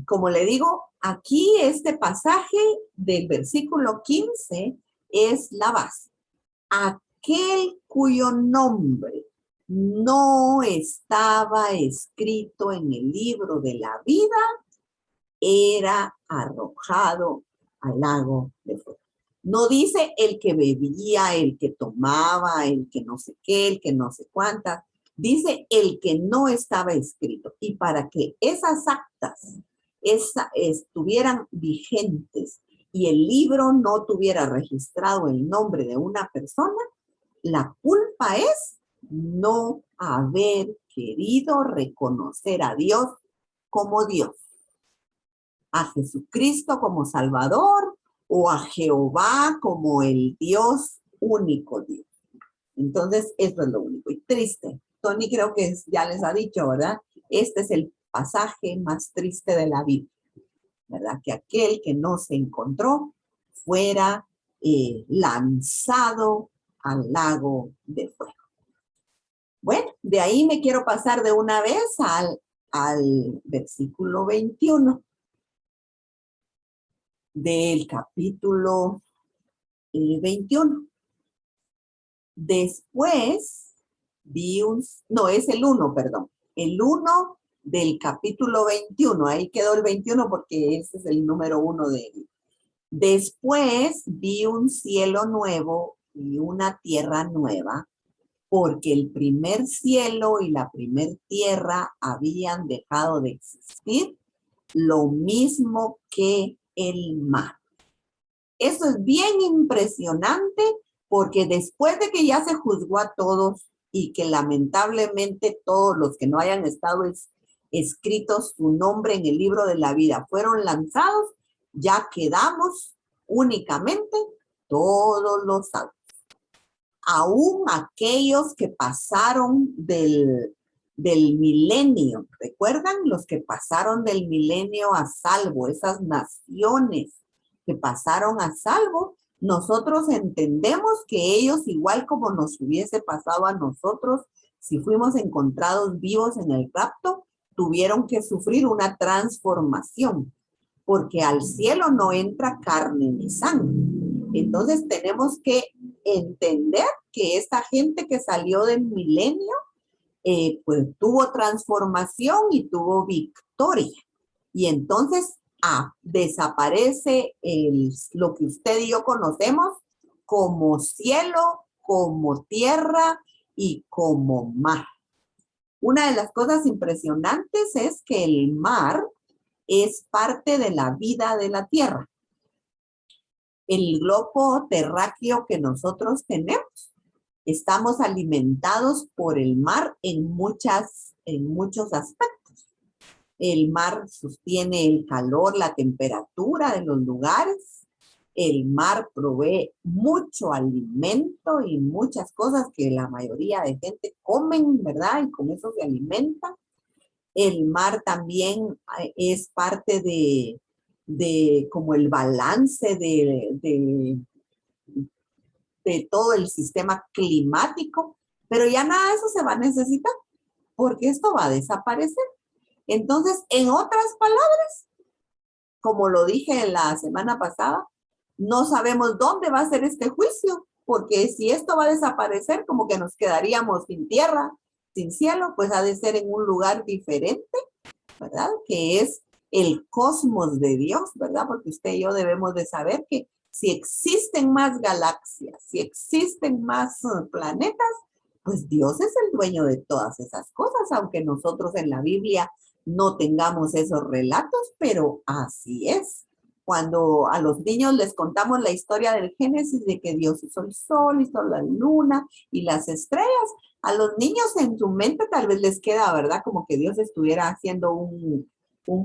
como le digo, aquí este pasaje del versículo 15 es la base. Aquel cuyo nombre no estaba escrito en el libro de la vida era arrojado al lago de fuego. No dice el que bebía, el que tomaba, el que no sé qué, el que no sé cuántas. Dice el que no estaba escrito. Y para que esas actas estuvieran vigentes y el libro no tuviera registrado el nombre de una persona, la culpa es no haber querido reconocer a Dios como Dios, a Jesucristo como Salvador o a Jehová como el Dios, único Dios. Entonces, eso es lo único. Y triste. Tony creo que ya les ha dicho, ¿verdad? Este es el pasaje más triste de la Biblia, ¿verdad? Que aquel que no se encontró fuera lanzado al lago de fuego. Bueno, de ahí me quiero pasar de una vez al versículo 21 del capítulo 21. Después es el 1, perdón. El 1 del capítulo 21. Ahí quedó el 21 porque ese es el número 1 de él. Después vi un cielo nuevo y una tierra nueva, porque el primer cielo y la primer tierra habían dejado de existir, lo mismo que el mar. Eso es bien impresionante porque después de que ya se juzgó a todos y que lamentablemente todos los que no hayan estado escritos su nombre en el libro de la vida fueron lanzados, ya quedamos únicamente todos los salvos. Aún aquellos que pasaron del milenio, ¿recuerdan? Los que pasaron del milenio a salvo, esas naciones que pasaron a salvo, nosotros entendemos que ellos, igual como nos hubiese pasado a nosotros, si fuimos encontrados vivos en el rapto, tuvieron que sufrir una transformación, porque al cielo no entra carne ni sangre. Entonces tenemos que entender que esta gente que salió del milenio, pues tuvo transformación y tuvo victoria. Y entonces desaparece lo que usted y yo conocemos como cielo, como tierra y como mar. Una de las cosas impresionantes es que el mar es parte de la vida de la tierra. El globo terráqueo que nosotros tenemos, estamos alimentados por el mar en muchos aspectos. El mar sostiene el calor, la temperatura de los lugares. El mar provee mucho alimento y muchas cosas que la mayoría de gente comen, ¿verdad? Y con eso se alimenta. El mar también es parte de como el balance de todo el sistema climático, pero ya nada de eso se va a necesitar, porque esto va a desaparecer. Entonces, en otras palabras, como lo dije la semana pasada, no sabemos dónde va a ser este juicio, porque si esto va a desaparecer, como que nos quedaríamos sin tierra, sin cielo, pues ha de ser en un lugar diferente, ¿verdad? Que es el cosmos de Dios, ¿verdad? Porque usted y yo debemos de saber que si existen más galaxias, si existen más planetas, pues Dios es el dueño de todas esas cosas, aunque nosotros en la Biblia no tengamos esos relatos, pero así es. Cuando a los niños les contamos la historia del Génesis de que Dios hizo el sol, hizo la luna y las estrellas, a los niños en su mente tal vez les queda, ¿verdad? Como que Dios estuviera haciendo un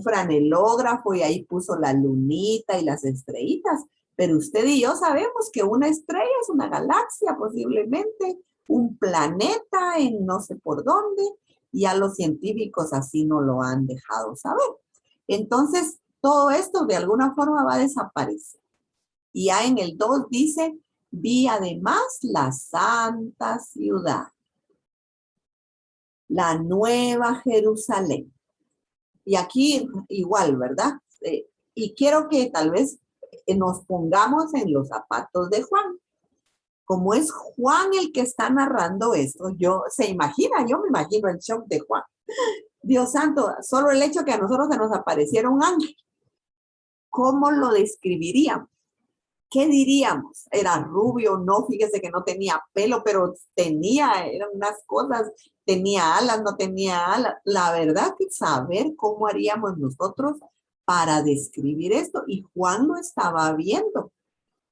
franelógrafo y ahí puso la lunita y las estrellitas. Pero usted y yo sabemos que una estrella es una galaxia posiblemente, un planeta en no sé por dónde, y a los científicos así no lo han dejado saber. Entonces, todo esto de alguna forma va a desaparecer. Y ya en el 2 dice, vi además la santa ciudad, la nueva Jerusalén. Y aquí igual, ¿verdad? Y quiero que tal vez nos pongamos en los zapatos de Juan. Como es Juan el que está narrando esto, yo me imagino el shock de Juan. Dios santo, solo el hecho que a nosotros se nos apareciera un ángel. ¿Cómo lo describiríamos? ¿Qué diríamos? ¿Era rubio? No, fíjese que no tenía pelo, pero eran unas cosas, tenía alas, no tenía alas. La verdad que saber cómo haríamos nosotros para describir esto, y Juan lo estaba viendo.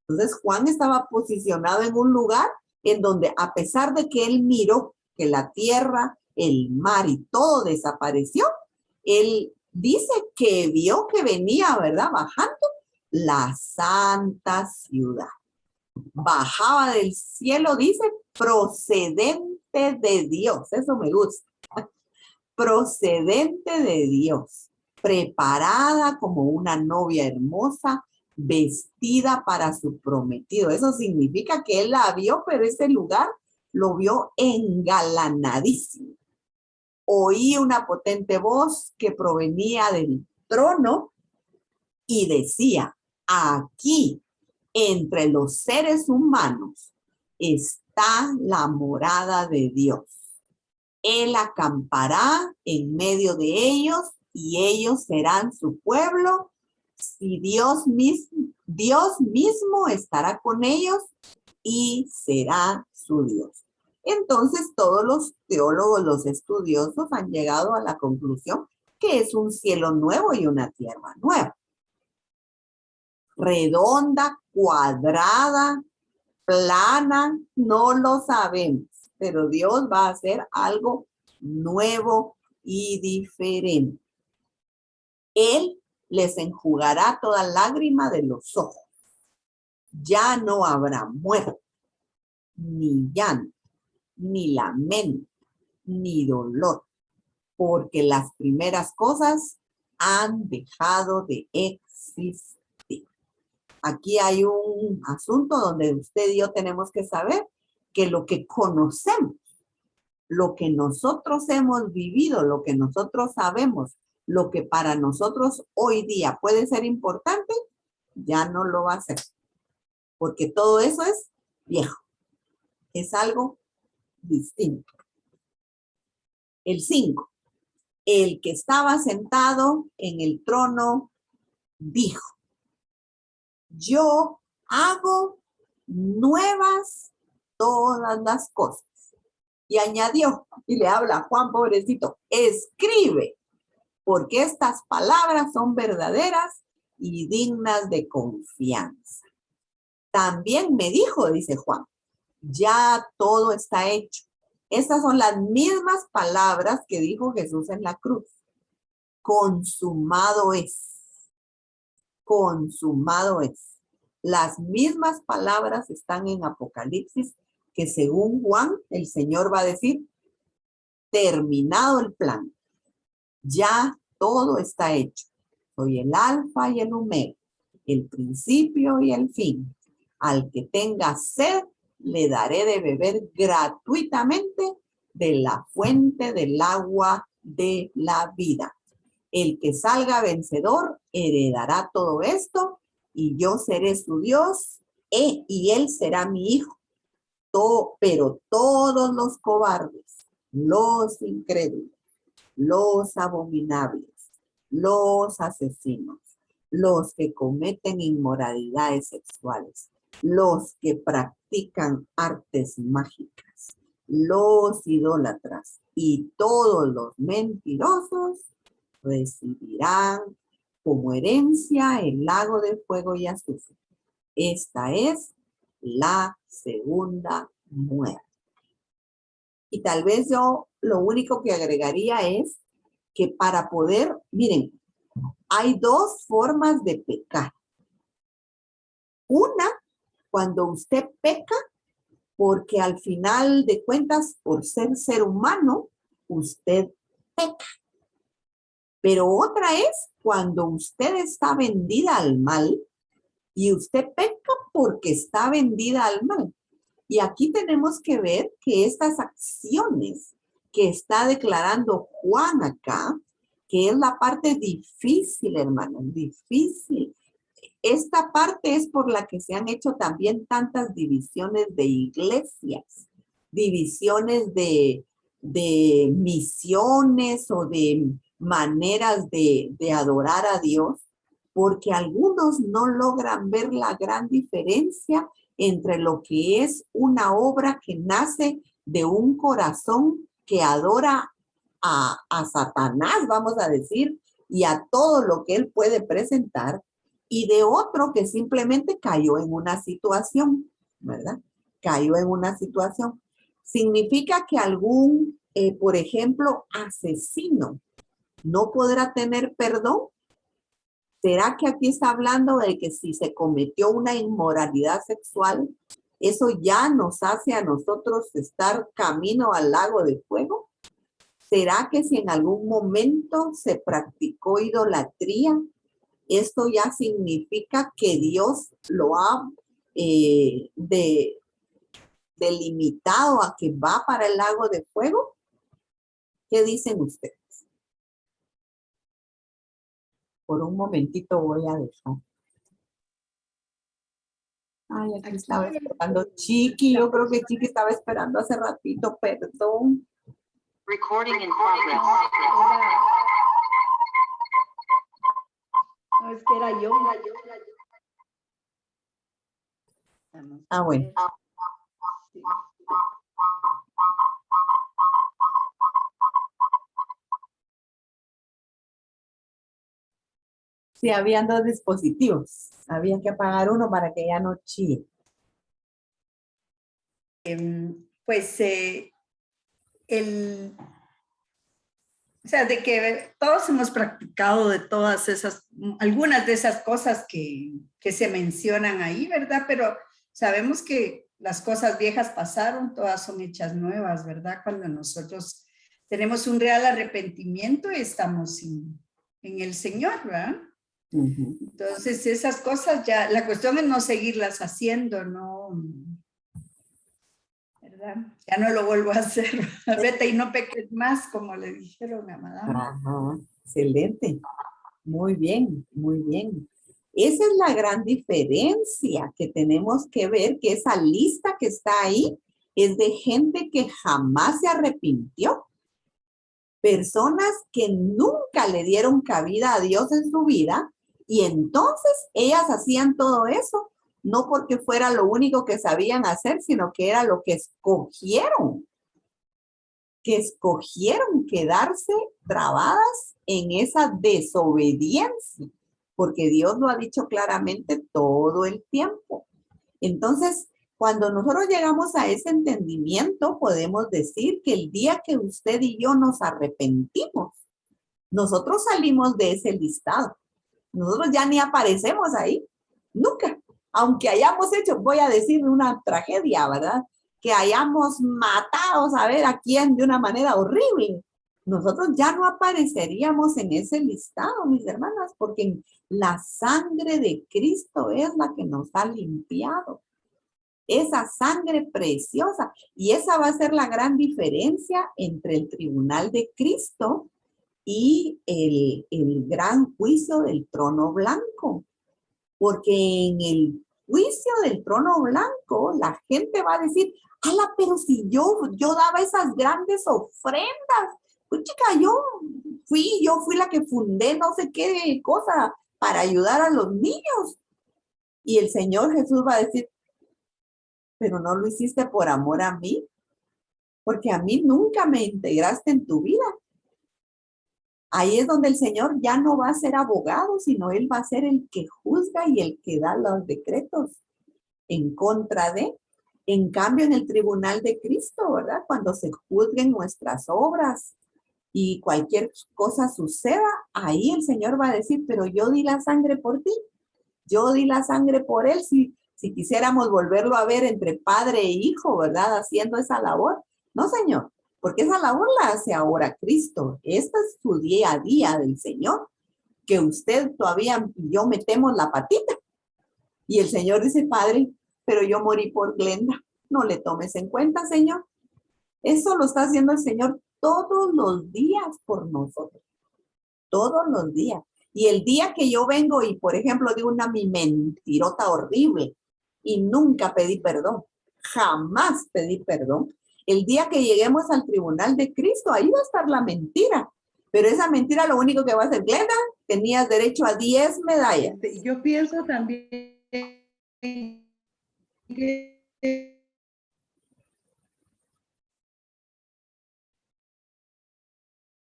Entonces Juan estaba posicionado en un lugar en donde, a pesar de que él miró que la tierra, el mar y todo desapareció, él dice que vio que venía, ¿verdad? Bajando la santa ciudad. Bajaba del cielo, dice, procedente de Dios. Eso me gusta. Procedente de Dios. Preparada como una novia hermosa, vestida para su prometido. Eso significa que él la vio, pero ese lugar lo vio engalanadísimo. Oí una potente voz que provenía del trono y decía, aquí, entre los seres humanos, está la morada de Dios. Él acampará en medio de ellos y ellos serán su pueblo. Y Dios mismo estará con ellos y será su Dios. Entonces todos los teólogos, los estudiosos han llegado a la conclusión que es un cielo nuevo y una tierra nueva. Redonda, cuadrada, plana, no lo sabemos, pero Dios va a hacer algo nuevo y diferente. Él les enjugará toda lágrima de los ojos. Ya no habrá muerte, ni llanto, ni lamento, ni dolor, porque las primeras cosas han dejado de existir. Aquí hay un asunto donde usted y yo tenemos que saber que lo que conocemos, lo que nosotros hemos vivido, lo que nosotros sabemos, lo que para nosotros hoy día puede ser importante, ya no lo va a ser. Porque todo eso es viejo. Es algo distinto. El 5. El que estaba sentado en el trono dijo: yo hago nuevas todas las cosas. Y añadió, y le habla a Juan, pobrecito, escribe, porque estas palabras son verdaderas y dignas de confianza. También me dijo, dice Juan, ya todo está hecho. Estas son las mismas palabras que dijo Jesús en la cruz. Consumado es. Consumado es. Las mismas palabras están en Apocalipsis, que según Juan, el Señor va a decir, terminado el plan. Ya todo está hecho. Soy el alfa y el omega, el principio y el fin. Al que tenga sed, le daré de beber gratuitamente de la fuente del agua de la vida. El que salga vencedor heredará todo esto, y yo seré su Dios, y él será mi hijo. Pero todos los cobardes, los incrédulos, los abominables, los asesinos, los que cometen inmoralidades sexuales, los que practican artes mágicas, los idólatras y todos los mentirosos recibirán como herencia el lago de fuego y azufre. Esta es la segunda muerte. Y tal vez yo lo único que agregaría es que para poder, miren, hay dos formas de pecar. Una, cuando usted peca, porque al final de cuentas, por ser humano, usted peca. Pero otra es cuando usted está vendida al mal y usted peca porque está vendida al mal. Y aquí tenemos que ver que estas acciones que está declarando Juan acá, que es la parte difícil, hermanos, difícil. Esta parte es por la que se han hecho también tantas divisiones de iglesias, divisiones de misiones o de maneras de adorar a Dios, porque algunos no logran ver la gran diferencia entre lo que es una obra que nace de un corazón que adora a Satanás, vamos a decir, y a todo lo que él puede presentar, y de otro que simplemente cayó en una situación, ¿verdad? Cayó en una situación. Significa que algún, por ejemplo, asesino no podrá tener perdón. ¿Será que aquí está hablando de que si se cometió una inmoralidad sexual, eso ya nos hace a nosotros estar camino al lago de fuego? ¿Será que si en algún momento se practicó idolatría, esto ya significa que Dios lo ha delimitado a que va para el lago de fuego? ¿Qué dicen ustedes? Por un momentito voy a dejar. Ay, aquí estaba esperando Chiqui. Yo creo que Chiqui estaba esperando hace ratito, perdón. Recording in progress. No, es que era yo. Ah, bueno. Sí. Sí, habían dos dispositivos. Había que apagar uno para que ya no chille. Pues o sea, de que todos hemos practicado de todas esas, algunas de esas cosas que se mencionan ahí, ¿verdad? Pero sabemos que las cosas viejas pasaron, todas son hechas nuevas, ¿verdad? Cuando nosotros tenemos un real arrepentimiento y estamos en el Señor, ¿verdad? Ujú. Entonces esas cosas ya, la cuestión es no seguirlas haciendo, ¿no? ¿Verdad? Ya no lo vuelvo a hacer. Vete y no peques más, como le dijeron a Madame. Ajá, excelente. Muy bien, muy bien. Esa es la gran diferencia que tenemos que ver, que esa lista que está ahí es de gente que jamás se arrepintió. Personas que nunca le dieron cabida a Dios en su vida y entonces ellas hacían todo eso, no porque fuera lo único que sabían hacer, sino que era lo que escogieron quedarse trabadas en esa desobediencia, porque Dios lo ha dicho claramente todo el tiempo. Entonces, cuando nosotros llegamos a ese entendimiento, podemos decir que el día que usted y yo nos arrepentimos, nosotros salimos de ese listado. Nosotros ya ni aparecemos ahí, nunca. Aunque hayamos hecho, voy a decir una tragedia, ¿verdad? Que hayamos matado, a ver a quién de una manera horrible. Nosotros ya no apareceríamos en ese listado, mis hermanas, porque la sangre de Cristo es la que nos ha limpiado. Esa sangre preciosa. Y esa va a ser la gran diferencia entre el tribunal de Cristo y el gran juicio del trono blanco. Porque en el juicio del trono blanco, la gente va a decir, ala, pero si yo daba esas grandes ofrendas, pues chica, yo fui la que fundé no sé qué cosa para ayudar a los niños. Y el Señor Jesús va a decir, pero no lo hiciste por amor a mí, porque a mí nunca me integraste en tu vida. Ahí es donde el Señor ya no va a ser abogado, sino Él va a ser el que juzga y el que da los decretos en contra de. En cambio, en el tribunal de Cristo, ¿verdad? Cuando se juzguen nuestras obras y cualquier cosa suceda, ahí el Señor va a decir, pero yo di la sangre por ti, yo di la sangre por Él. Si quisiéramos volverlo a ver entre padre e hijo, ¿verdad? Haciendo esa labor. No, Señor. Porque esa labor la hace ahora Cristo. Este es su día a día del Señor, que usted todavía y yo metemos la patita. Y el Señor dice, Padre, pero yo morí por Glenda. No le tomes en cuenta, Señor. Eso lo está haciendo el Señor todos los días por nosotros. Todos los días. Y el día que yo vengo y, por ejemplo, digo una mi mentirota horrible y nunca pedí perdón, jamás pedí perdón, el día que lleguemos al tribunal de Cristo, ahí va a estar la mentira. Pero esa mentira lo único que va a hacer, Glenda, tenías derecho a 10 medallas. Yo pienso también que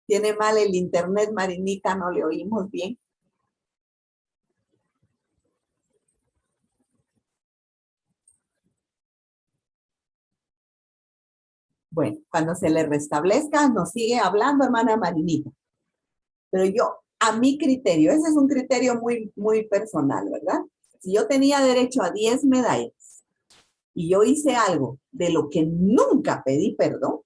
Tiene mal el internet, Marinita, no le oímos bien. Bueno, cuando se le restablezca, nos sigue hablando, hermana Marinita. Pero yo, a mi criterio, ese es un criterio muy, muy personal, ¿verdad? Si yo tenía derecho a 10 medallas y yo hice algo de lo que nunca pedí perdón,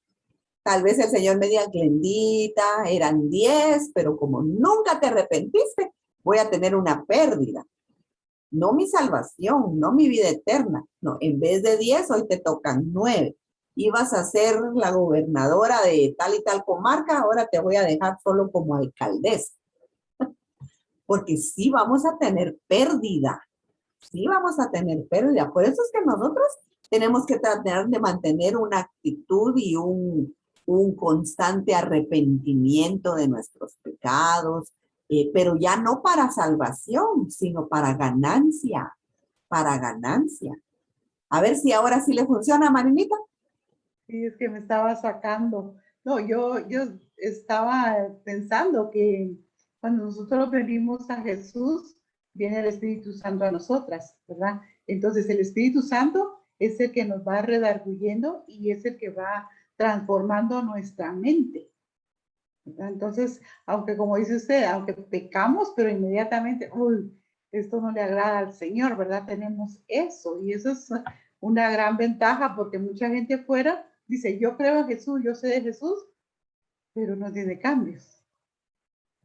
tal vez el Señor me diga, Glendita, eran 10, pero como nunca te arrepentiste, voy a tener una pérdida. No mi salvación, no mi vida eterna. No, en vez de 10, hoy te tocan 9. Ibas a ser la gobernadora de tal y tal comarca, ahora te voy a dejar solo como alcaldesa. Porque sí vamos a tener pérdida. Sí vamos a tener pérdida. Por eso es que nosotros tenemos que tratar de mantener una actitud y un constante arrepentimiento de nuestros pecados, pero ya no para salvación, sino para ganancia, para ganancia. A ver si ahora sí le funciona, Marinita. sí, es que me estaba sacando. No, yo estaba pensando que Cuando nosotros venimos a Jesús, viene el Espíritu Santo a nosotras, ¿verdad? Entonces el Espíritu Santo es el que nos va redarguyendo y es el que va transformando nuestra mente, ¿verdad? Entonces, aunque como dice usted, aunque pecamos, pero inmediatamente, uy, esto no le agrada al Señor, ¿verdad? Tenemos eso y eso es una gran ventaja porque mucha gente fuera dice, yo creo en Jesús, yo sé de Jesús, pero no tiene cambios,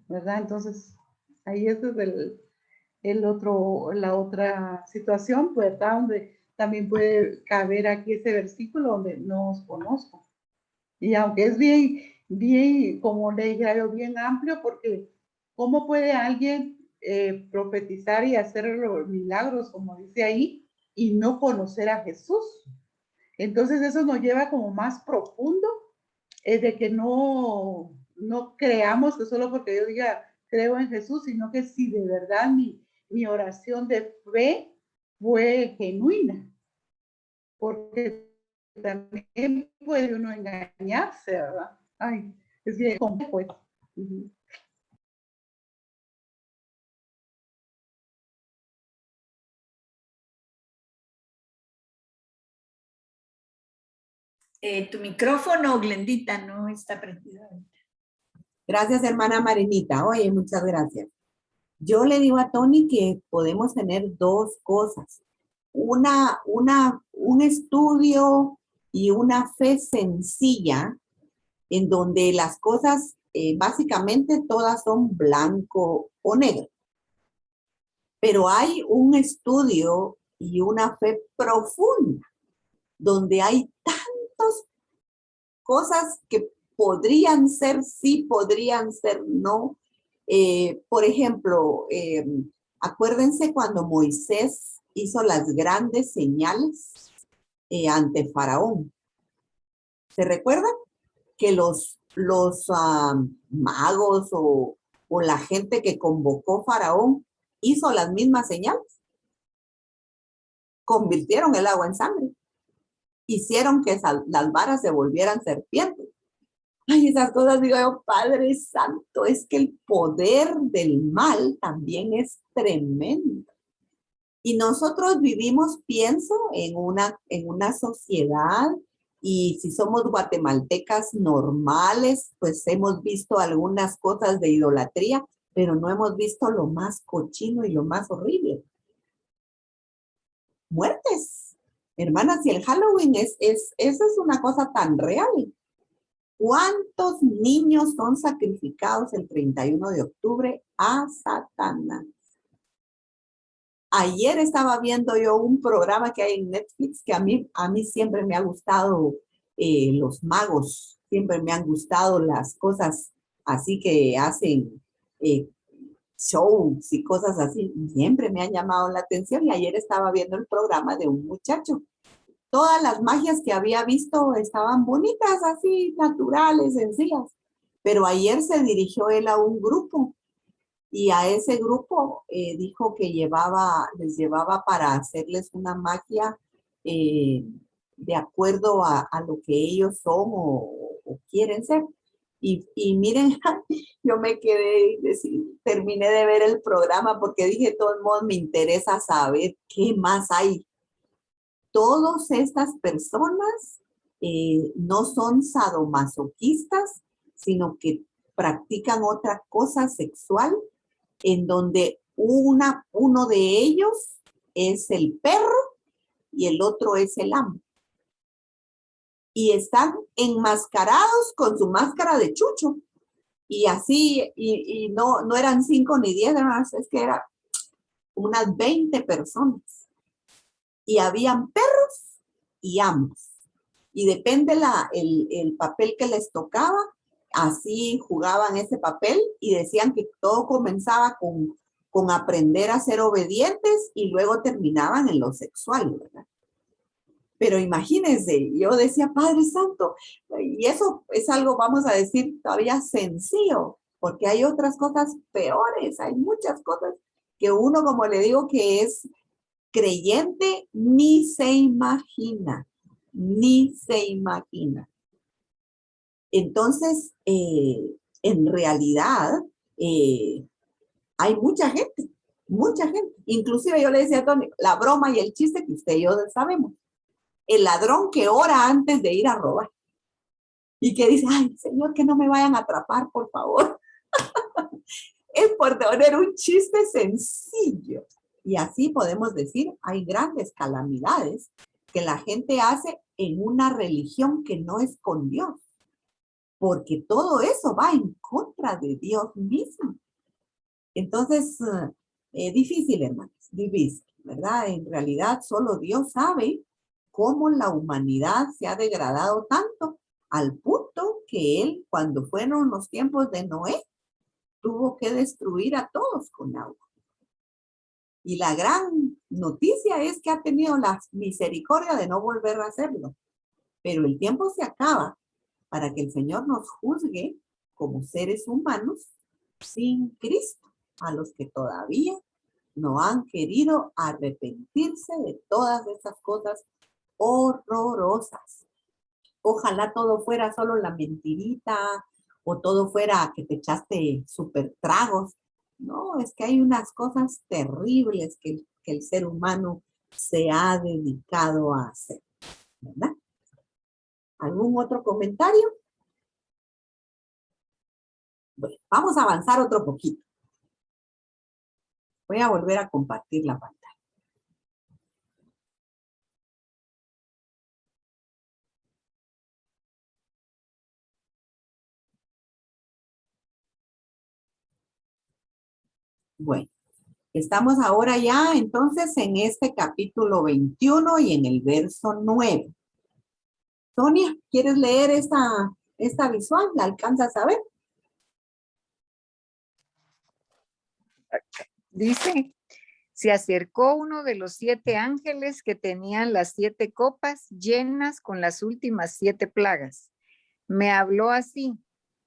¿verdad? Entonces, ahí es la otra situación, ¿verdad? Donde también puede caber aquí ese versículo donde no os conozco. Y aunque es bien, como le dije yo, bien amplio, porque ¿cómo puede alguien profetizar y hacer los milagros, como dice ahí, y no conocer a Jesús? Entonces eso nos lleva como más profundo, de que no creamos que solo porque yo diga creo en Jesús, sino que si de verdad mi oración de fe fue genuina, porque también puede uno engañarse, ¿verdad? Ay, es bien complejo. Tu micrófono, Glendita, no está prendido. Gracias, hermana Marinita. Oye, muchas gracias. Yo le digo a Tony que podemos tener dos cosas. Un estudio y una fe sencilla en donde las cosas básicamente todas son blanco o negro. Pero hay un estudio y una fe profunda donde hay tantas cosas que podrían ser sí, podrían ser no. Por ejemplo, acuérdense cuando Moisés hizo las grandes señales ante Faraón. ¿Se recuerdan? Que los magos o la gente que convocó Faraón hizo las mismas señales. Convirtieron el agua en sangre. Hicieron que las varas se volvieran serpientes. Ay, esas cosas, digo yo, Padre Santo, es que el poder del mal también es tremendo. Y nosotros vivimos, pienso, en una sociedad, y si somos guatemaltecas normales, pues hemos visto algunas cosas de idolatría, pero no hemos visto lo más cochino y lo más horrible. Muertes. Hermanas, y el Halloween eso es una cosa tan real. ¿Cuántos niños son sacrificados el 31 de octubre a Satanás? Ayer estaba viendo yo un programa que hay en Netflix que a mí siempre me ha gustado los magos, siempre me han gustado las cosas así que hacen shows y cosas así, siempre me han llamado la atención y ayer estaba viendo el programa de un muchacho. Todas las magias que había visto estaban bonitas, así, naturales, sencillas. Pero ayer se dirigió él a un grupo y a ese grupo dijo que les llevaba para hacerles una magia de acuerdo a lo que ellos son o quieren ser. Y miren, yo me quedé, terminé de ver el programa porque dije, de todos modos, me interesa saber qué más hay. Todas estas personas no son sadomasoquistas, sino que practican otra cosa sexual en donde uno de ellos es el perro y el otro es el amo. Y están enmascarados con su máscara de chucho. Y así, y no eran 5 ni 10, es que eran unas 20 personas. Y habían perros y amos. Y depende el papel que les tocaba, así jugaban ese papel y decían que todo comenzaba con aprender a ser obedientes y luego terminaban en lo sexual, ¿verdad? Pero imagínense, yo decía, Padre Santo, y eso es algo, vamos a decir, todavía sencillo, porque hay otras cosas peores, hay muchas cosas que uno, como le digo, que es creyente, ni se imagina. Entonces, en realidad, hay mucha gente, mucha gente. Inclusive yo le decía a Tony, la broma y el chiste que usted y yo sabemos. El ladrón que ora antes de ir a robar. Y que dice, ay, Señor, que no me vayan a atrapar, por favor. Es por poner un chiste sencillo. Y así podemos decir, hay grandes calamidades que la gente hace en una religión que no es con Dios. Porque todo eso va en contra de Dios mismo. Entonces, difícil, hermanos, difícil, ¿verdad? En realidad, solo Dios sabe cómo la humanidad se ha degradado tanto al punto que Él, cuando fueron los tiempos de Noé, tuvo que destruir a todos con agua. Y la gran noticia es que ha tenido la misericordia de no volver a hacerlo. Pero el tiempo se acaba para que el Señor nos juzgue como seres humanos sin Cristo, a los que todavía no han querido arrepentirse de todas esas cosas horrorosas. Ojalá todo fuera solo la mentirita o todo fuera que te echaste súper tragos. No, es que hay unas cosas terribles que el ser humano se ha dedicado a hacer, ¿verdad? ¿Algún otro comentario? Bueno, vamos a avanzar otro poquito. Voy a volver a compartir la pantalla. Bueno, estamos ahora ya entonces en este capítulo 21 y en el verso 9. Sonia, ¿quieres leer esta visual? ¿La alcanzas a ver? Dice, se acercó uno de los 7 ángeles que tenían las 7 copas llenas con las últimas 7 plagas. Me habló así,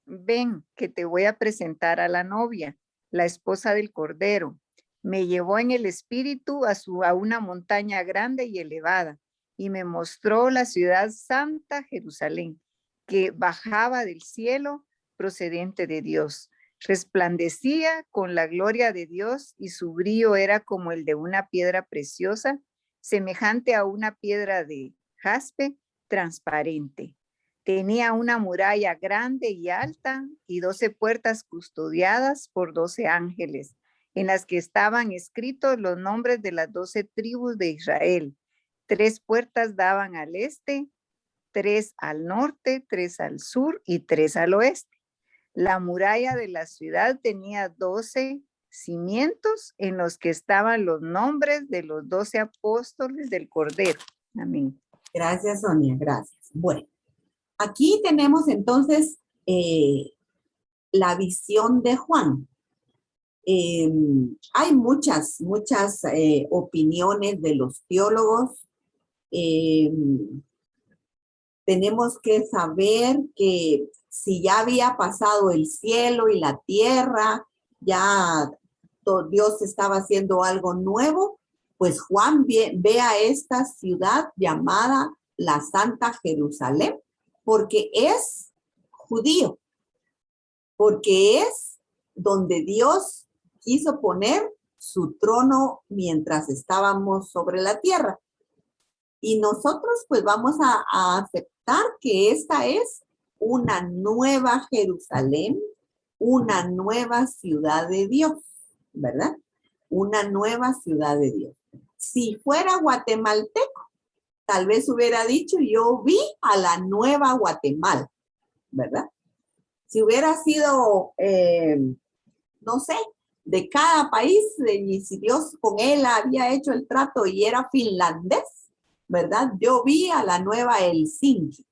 ven que te voy a presentar a la novia, la esposa del Cordero. Me llevó en el espíritu a una montaña grande y elevada y me mostró la ciudad santa Jerusalén, que bajaba del cielo procedente de Dios. Resplandecía con la gloria de Dios y su brillo era como el de una piedra preciosa, semejante a una piedra de jaspe transparente. Tenía una muralla grande y alta y 12 puertas custodiadas por 12 ángeles, en las que estaban escritos los nombres de las 12 tribus de Israel. 3 puertas daban al este, 3 al norte, 3 al sur y 3 al oeste. La muralla de la ciudad tenía 12 cimientos en los que estaban los nombres de los 12 apóstoles del Cordero. Amén. Gracias, Sonia, gracias. Bueno, aquí tenemos entonces la visión de Juan. Hay muchas opiniones de los teólogos. Tenemos que saber que si ya había pasado el cielo y la tierra, ya Dios estaba haciendo algo nuevo, pues Juan ve a esta ciudad llamada la Santa Jerusalén, porque es judío, porque es donde Dios quiso poner su trono mientras estábamos sobre la tierra. Y nosotros pues vamos a aceptar que esta es una nueva Jerusalén, una nueva ciudad de Dios, ¿verdad? Una nueva ciudad de Dios. Si fuera guatemalteco, tal vez hubiera dicho, yo vi a la nueva Guatemala, ¿verdad? Si hubiera sido, no sé, de cada país, y si Dios con él había hecho el trato y era finlandés, ¿verdad? Yo vi a la nueva Helsinki.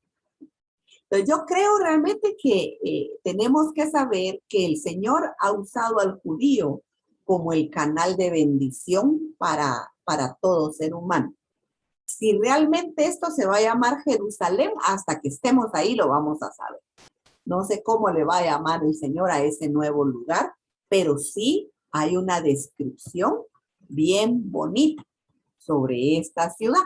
Entonces yo creo realmente que tenemos que saber que el Señor ha usado al judío como el canal de bendición para todo ser humano. Si realmente esto se va a llamar Jerusalén, hasta que estemos ahí lo vamos a saber. No sé cómo le va a llamar el Señor a ese nuevo lugar, pero sí hay una descripción bien bonita sobre esta ciudad.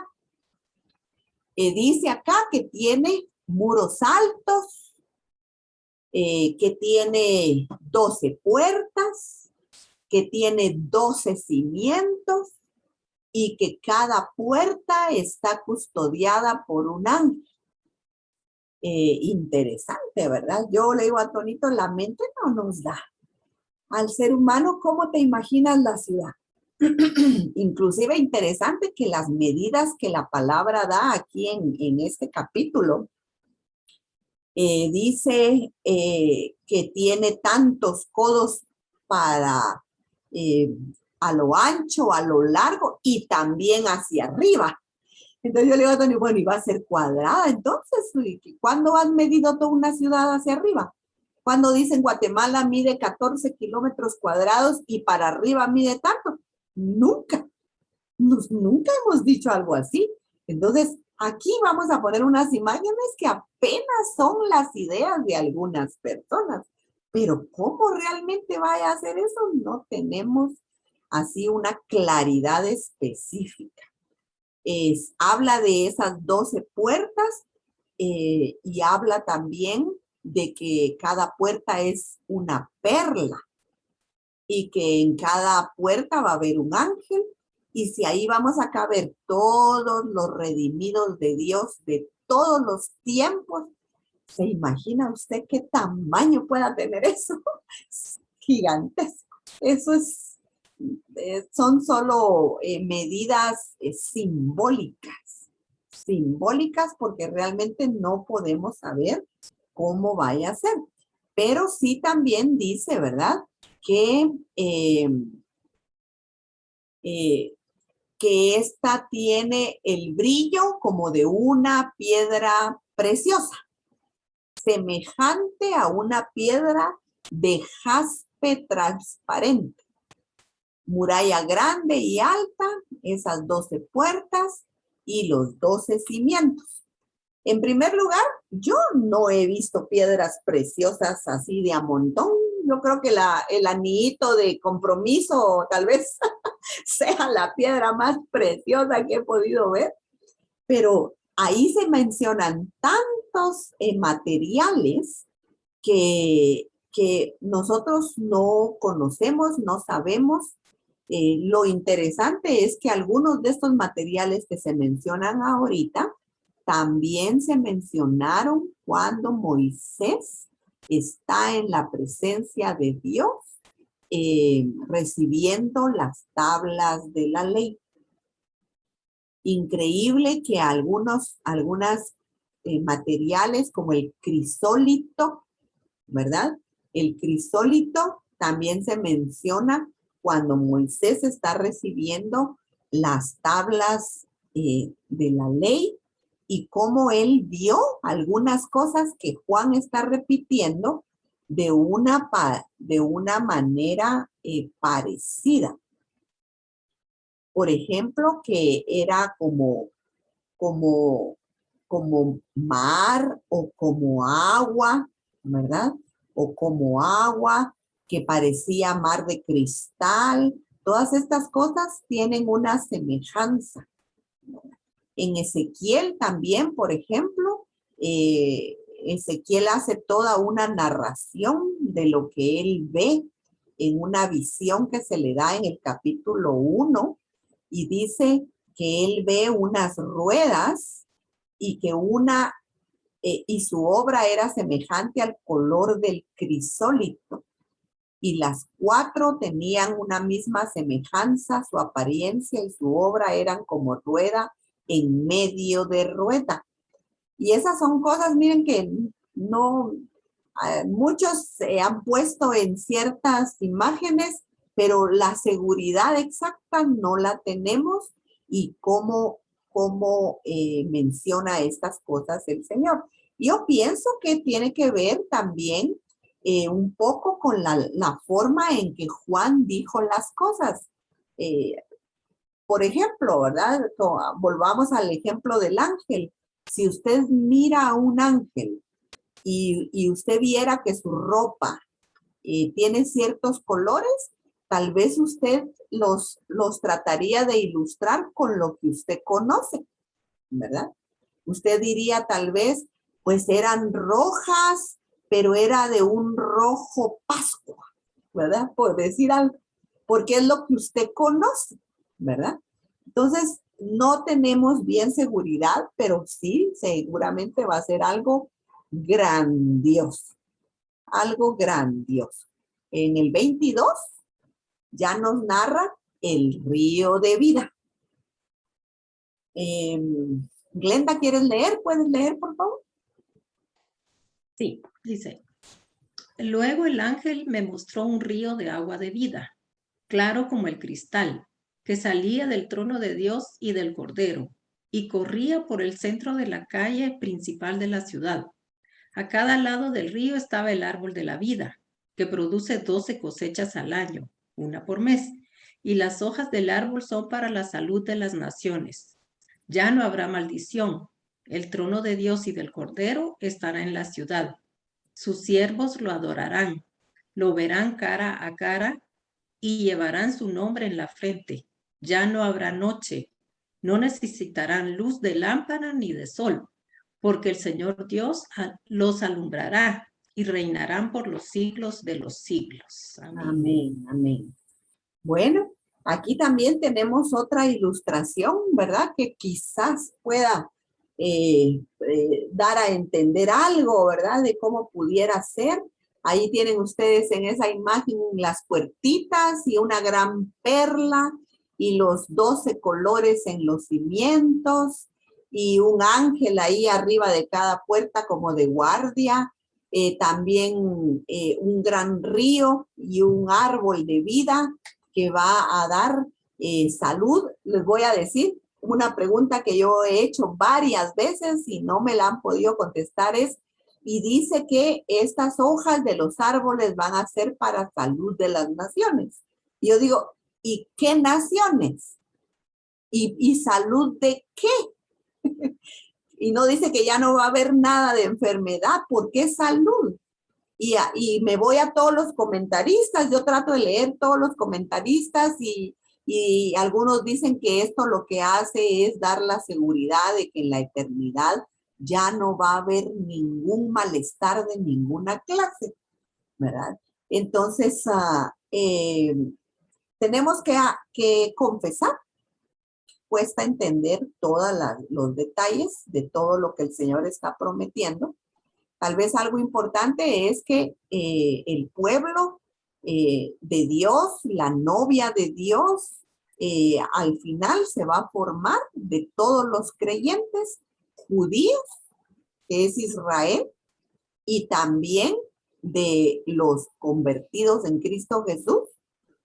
Dice acá que tiene muros altos, que tiene 12 puertas, que tiene 12 cimientos y que cada puerta está custodiada por un ángel. Interesante, ¿verdad? Yo le digo a Tonito, la mente no nos da. Al ser humano, ¿cómo te imaginas la ciudad? Inclusive interesante que las medidas que la palabra da aquí en este capítulo, dice que tiene tantos codos para a lo ancho, a lo largo y también hacia arriba. Entonces yo le digo a Tony, bueno, iba a ser cuadrada. Entonces, ¿cuándo has medido toda una ciudad hacia arriba? Cuando dicen Guatemala mide 14 kilómetros cuadrados y para arriba mide tanto. Nunca. Nunca hemos dicho algo así. Entonces, aquí vamos a poner unas imágenes que apenas son las ideas de algunas personas. Pero ¿cómo realmente vaya a hacer eso? No tenemos así una claridad específica. Habla de esas 12 puertas y habla también de que cada puerta es una perla y que en cada puerta va a haber un ángel. Y si ahí vamos a caber todos los redimidos de Dios de todos los tiempos, ¿se imagina usted qué tamaño pueda tener eso? Es gigantesco. Eso es, son solo medidas simbólicas porque realmente no podemos saber cómo vaya a ser. Pero sí también dice, ¿verdad? Que esta tiene el brillo como de una piedra preciosa, semejante a una piedra de jaspe transparente. Muralla grande y alta, esas 12 puertas y los 12 cimientos. En primer lugar, yo no he visto piedras preciosas así de a montón. Yo creo que el anillito de compromiso tal vez sea la piedra más preciosa que he podido ver. Pero ahí se mencionan tantos materiales que nosotros no conocemos, no sabemos. Lo interesante es que algunos de estos materiales que se mencionan ahorita también se mencionaron cuando Moisés está en la presencia de Dios recibiendo las tablas de la ley. Increíble que algunas materiales como el crisólito, ¿verdad? El crisólito también se menciona cuando Moisés está recibiendo las tablas de la ley y cómo él vio algunas cosas que Juan está repitiendo de una manera parecida. Por ejemplo, que era como mar o como agua, ¿verdad? O como agua que parecía mar de cristal. Todas estas cosas tienen una semejanza. En Ezequiel también, por ejemplo, Ezequiel hace toda una narración de lo que él ve en una visión que se le da en el capítulo 1 y dice que él ve unas ruedas y que y su obra era semejante al color del crisólito y las 4 tenían una misma semejanza, su apariencia y su obra eran como rueda en medio de rueda. Y esas son cosas, miren, que no, muchos se han puesto en ciertas imágenes, pero la seguridad exacta no la tenemos y cómo menciona estas cosas el Señor. Yo pienso que tiene que ver también un poco con la forma en que Juan dijo las cosas. Por ejemplo, ¿verdad? Volvamos al ejemplo del ángel. Si usted mira a un ángel y usted viera que su ropa tiene ciertos colores, tal vez usted los trataría de ilustrar con lo que usted conoce, ¿verdad? Usted diría tal vez, pues eran rojas pero era de un rojo pascua, ¿verdad? Por decir algo, porque es lo que usted conoce, ¿verdad? Entonces, no tenemos bien seguridad, pero sí, seguramente va a ser algo grandioso, algo grandioso. En el 22 ya nos narra el río de vida. Glenda, ¿quieres leer? ¿Puedes leer, por favor? Sí, dice. Luego el ángel me mostró un río de agua de vida, claro como el cristal, que salía del trono de Dios y del Cordero, y corría por el centro de la calle principal de la ciudad. A cada lado del río estaba el árbol de la vida, que produce 12 cosechas al año, una por mes, y las hojas del árbol son para la salud de las naciones. Ya no habrá maldición. El trono de Dios y del Cordero estará en la ciudad. Sus siervos lo adorarán, lo verán cara a cara y llevarán su nombre en la frente. Ya no habrá noche, no necesitarán luz de lámpara ni de sol, porque el Señor Dios los alumbrará y reinarán por los siglos de los siglos. Amén. Amén, amén. Bueno, aquí también tenemos otra ilustración, ¿verdad? Que quizás pueda dar a entender algo, ¿verdad? De cómo pudiera ser. Ahí tienen ustedes en esa imagen las puertitas y una gran perla y los 12 colores en los cimientos y un ángel ahí arriba de cada puerta como de guardia. También un gran río y un árbol de vida que va a dar salud. Les voy a decir una pregunta que yo he hecho varias veces y no me la han podido contestar y dice que estas hojas de los árboles van a ser para salud de las naciones. Y yo digo, ¿y qué naciones? ¿Y salud de qué? Y no dice que ya no va a haber nada de enfermedad. ¿Por qué salud? Y me voy a todos los comentaristas, yo trato de leer todos los comentaristas y algunos dicen que esto lo que hace es dar la seguridad de que en la eternidad ya no va a haber ningún malestar de ninguna clase, ¿verdad? Entonces, tenemos que confesar, cuesta entender todos los detalles de todo lo que el Señor está prometiendo. Tal vez algo importante es que el pueblo de Dios, la novia de Dios, al final se va a formar de todos los creyentes judíos, que es Israel, y también de los convertidos en Cristo Jesús.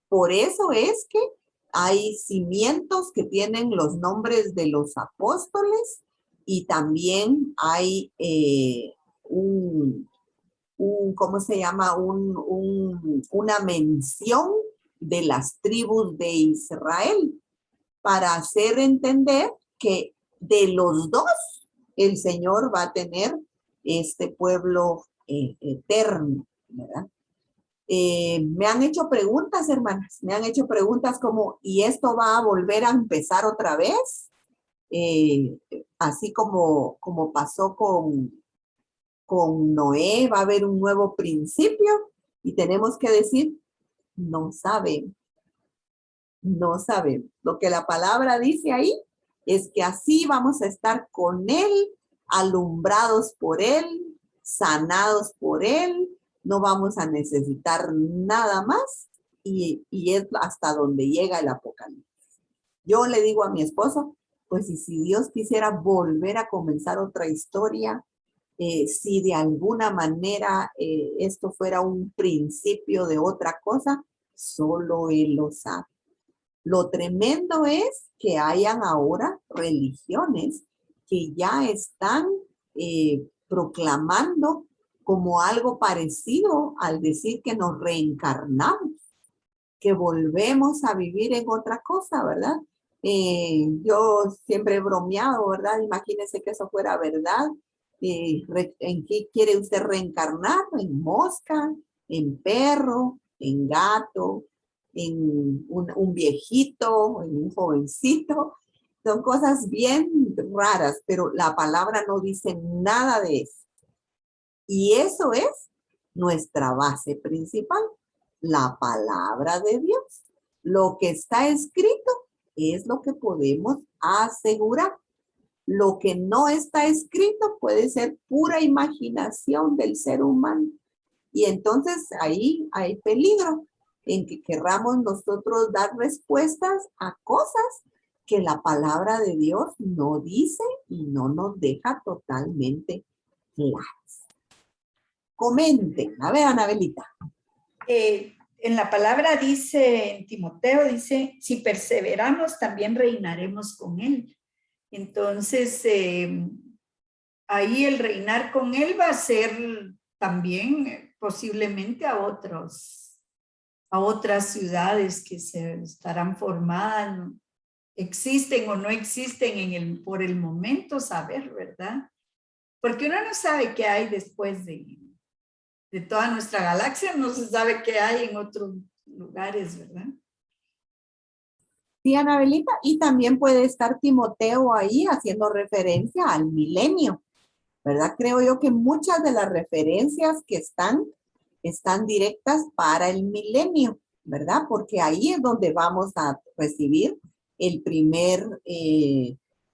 Por eso es que hay cimientos que tienen los nombres de los apóstoles y también hay ¿cómo se llama? Una mención de las tribus de Israel para hacer entender que de los dos el Señor va a tener este pueblo eterno, ¿verdad? Me han hecho preguntas, hermanas, me han hecho preguntas como, ¿y esto va a volver a empezar otra vez? Así como pasó con Noé, va a haber un nuevo principio y tenemos que decir, no saben, no saben. Lo que la palabra dice ahí es que así vamos a estar con Él, alumbrados por Él, sanados por Él, no vamos a necesitar nada más y es hasta donde llega el Apocalipsis. Yo le digo a mi esposo, pues y si Dios quisiera volver a comenzar otra historia, si de alguna manera esto fuera un principio de otra cosa, solo Él lo sabe. Lo tremendo es que hayan ahora religiones que ya están proclamando como algo parecido al decir que nos reencarnamos, que volvemos a vivir en otra cosa, ¿verdad? Yo siempre he bromeado, ¿verdad? Imagínense que eso fuera verdad. ¿En qué quiere usted reencarnar? ¿En mosca? ¿En perro? ¿En gato? ¿En un viejito? ¿En un jovencito? Son cosas bien raras, pero la palabra no dice nada de eso. Y eso es nuestra base principal, la palabra de Dios. Lo que está escrito es lo que podemos asegurar. Lo que no está escrito puede ser pura imaginación del ser humano. Y entonces ahí hay peligro en que querramos nosotros dar respuestas a cosas que la palabra de Dios no dice y no nos deja totalmente claras. Comenten. A ver, Anabelita. En la palabra dice, en Timoteo dice, si perseveramos también reinaremos con él. Entonces, ahí el reinar con él va a ser también posiblemente a otras ciudades que se estarán formadas, existen o no existen por el momento, saber, ¿verdad? Porque uno no sabe qué hay después de toda nuestra galaxia, no se sabe qué hay en otros lugares, ¿verdad? Sí, Anabelita, y también puede estar Timoteo ahí haciendo referencia al milenio, ¿verdad? Creo yo que muchas de las referencias que están directas para el milenio, ¿verdad? Porque ahí es donde vamos a recibir el primer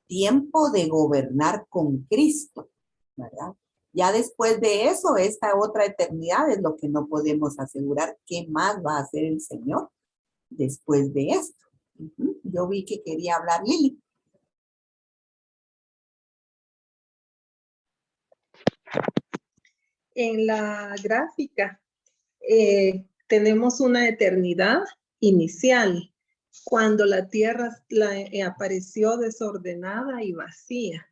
tiempo de gobernar con Cristo, ¿verdad? Ya después de eso, esta otra eternidad es lo que no podemos asegurar qué más va a hacer el Señor después de esto. Yo vi que quería hablar Lili. En la gráfica tenemos una eternidad inicial, cuando la tierra apareció desordenada y vacía.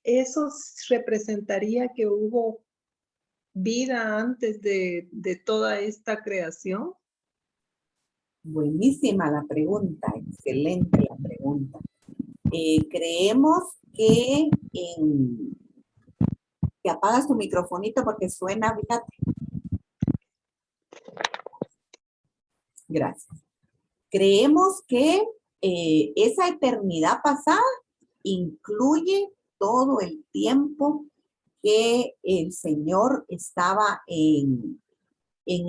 Eso representaría que hubo vida antes de toda esta creación. Buenísima la pregunta, excelente la pregunta. Creemos que que apagas tu microfonito porque suena, fíjate. Gracias. Creemos que esa eternidad pasada incluye todo el tiempo que el Señor estaba en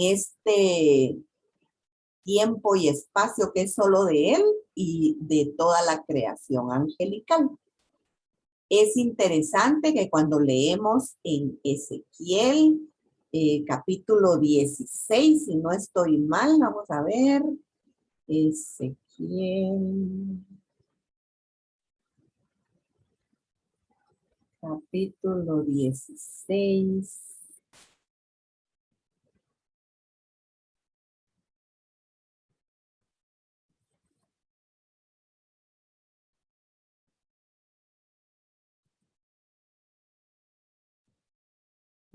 este tiempo y espacio que es solo de Él y de toda la creación angelical. Es interesante que cuando leemos en Ezequiel, capítulo 16, si no estoy mal, vamos a ver, Ezequiel, capítulo 16.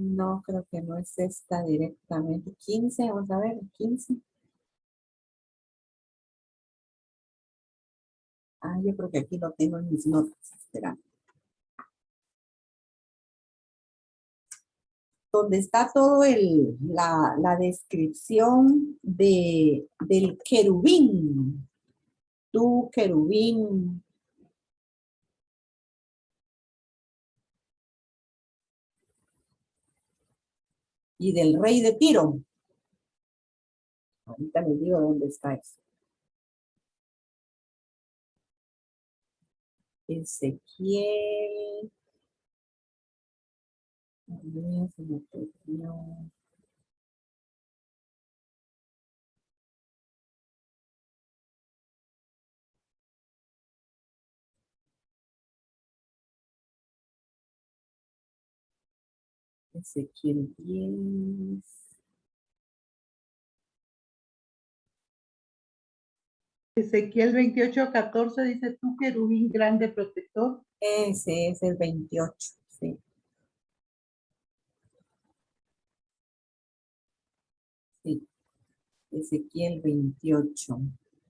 No, creo que no es esta directamente. 15, vamos a ver, 15. Yo creo que aquí lo tengo en mis notas. Espera. Donde está todo la descripción del querubín. Tú, querubín. Y del rey de Tiro. Ahorita les digo dónde está eso. Ezequiel. Se me perdió. Ezequiel 10. Ezequiel 28:14 dice, tú querubín grande protector. Ese es el 28, sí. Sí. Ezequiel 28.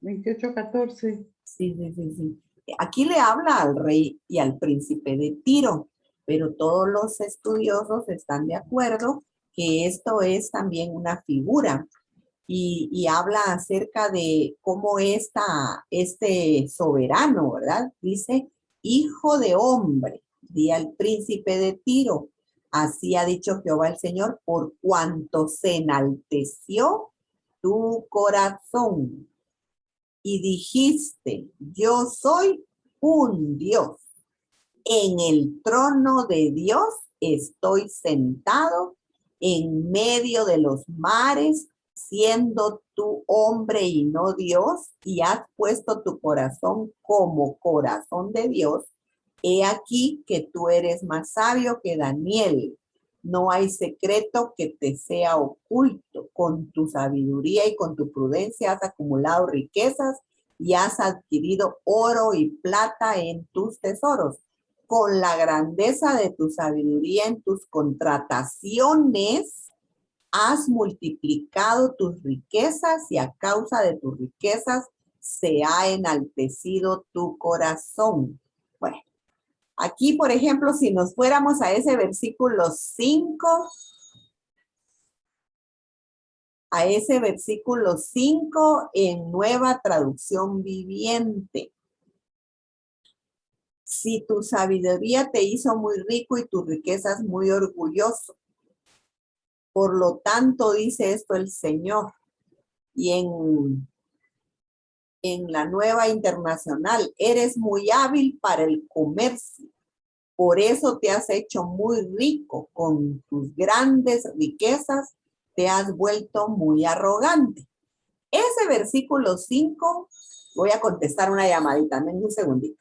28:14. Sí. Aquí le habla al rey y al príncipe de Tiro, pero todos los estudiosos están de acuerdo que esto es también una figura y habla acerca de cómo este soberano, ¿verdad? Dice, hijo de hombre, di al príncipe de Tiro, Así ha dicho Jehová el Señor, por cuanto se enalteció tu corazón y dijiste, yo soy un Dios. En el trono de Dios estoy sentado en medio de los mares, siendo tú hombre y no Dios, y has puesto tu corazón como corazón de Dios. He aquí que tú eres más sabio que Daniel. No hay secreto que te sea oculto. Con tu sabiduría y con tu prudencia has acumulado riquezas y has adquirido oro y plata en tus tesoros. Con la grandeza de tu sabiduría en tus contrataciones has multiplicado tus riquezas y a causa de tus riquezas se ha enaltecido tu corazón. Bueno, aquí, por ejemplo, si nos fuéramos a ese versículo 5, en Nueva Traducción Viviente. Si tu sabiduría te hizo muy rico y tus riquezas muy orgulloso. Por lo tanto, dice esto el Señor. Y en la Nueva Internacional, eres muy hábil para el comercio. Por eso te has hecho muy rico. Con tus grandes riquezas te has vuelto muy arrogante. Ese versículo 5, voy a contestar una llamadita, en un segundito.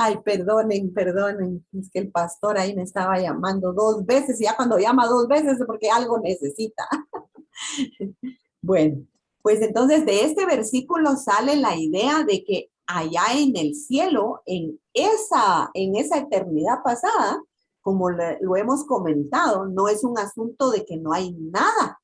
Ay, perdonen, es que el pastor ahí me estaba llamando 2 veces y ya cuando llama 2 veces es porque algo necesita. Bueno, pues entonces de este versículo sale la idea de que allá en el cielo, en esa eternidad pasada, como lo hemos comentado, no es un asunto de que no hay nada,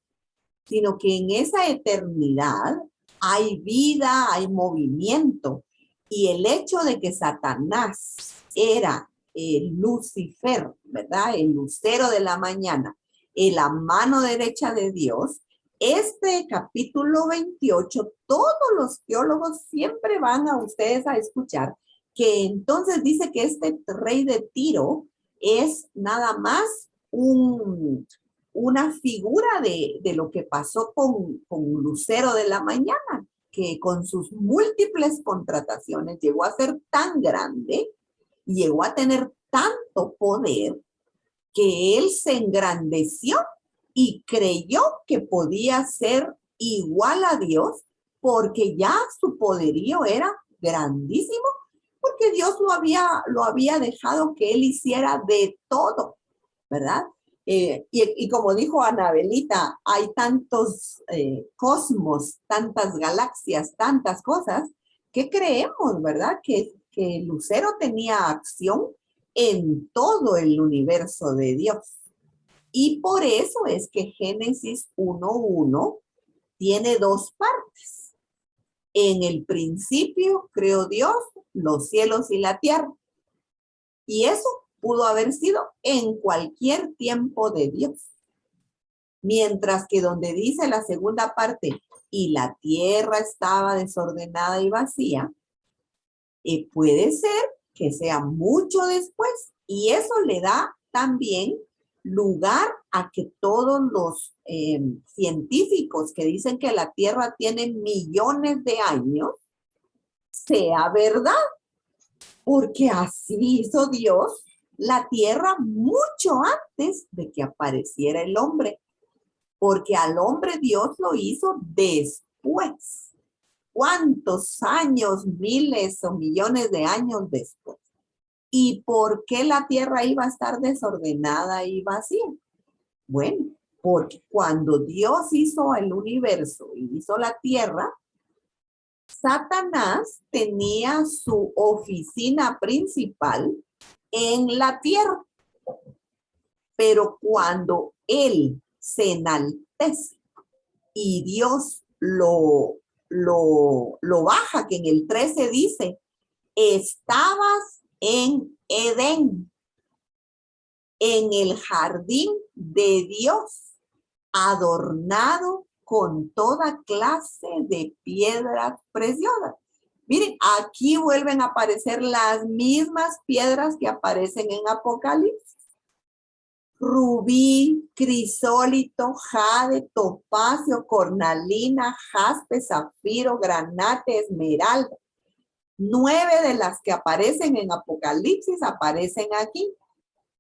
sino que en esa eternidad hay vida, hay movimiento. Y el hecho de que Satanás era Lucifer, ¿verdad? El lucero de la mañana, en la mano derecha de Dios, este capítulo 28, todos los teólogos siempre van a ustedes a escuchar que entonces dice que este rey de Tiro es nada más una figura de lo que pasó con Lucero de la mañana, que con sus múltiples contrataciones llegó a ser tan grande, llegó a tener tanto poder, que él se engrandeció y creyó que podía ser igual a Dios, porque ya su poderío era grandísimo, porque Dios lo había dejado que él hiciera de todo, ¿verdad? Y como dijo Anabelita, hay tantos cosmos, tantas galaxias, tantas cosas, que creemos, ¿verdad? Que Lucero tenía acción en todo el universo de Dios. Y por eso es que Génesis 1:1 tiene 2 partes. En el principio creó Dios los cielos y la tierra. Y eso pudo haber sido en cualquier tiempo de Dios. Mientras que donde dice la segunda parte, y la tierra estaba desordenada y vacía, puede ser que sea mucho después. Y eso le da también lugar a que todos los científicos que dicen que la Tierra tiene millones de años, sea verdad, porque así hizo Dios la Tierra mucho antes de que apareciera el hombre, porque al hombre Dios lo hizo después. ¿Cuántos años, miles o millones de años después? ¿Y por qué la Tierra iba a estar desordenada y vacía? Bueno, porque cuando Dios hizo el universo y hizo la Tierra, Satanás tenía su oficina principal en la Tierra. Pero cuando él se enaltece y Dios lo baja, que en el 13 dice, estabas en Edén, en el jardín de Dios, adornado con toda clase de piedras preciosas. Miren, aquí vuelven a aparecer las mismas piedras que aparecen en Apocalipsis. Rubí, crisólito, jade, topacio, cornalina, jaspe, zafiro, granate, esmeralda. 9 de las que aparecen en Apocalipsis aparecen aquí.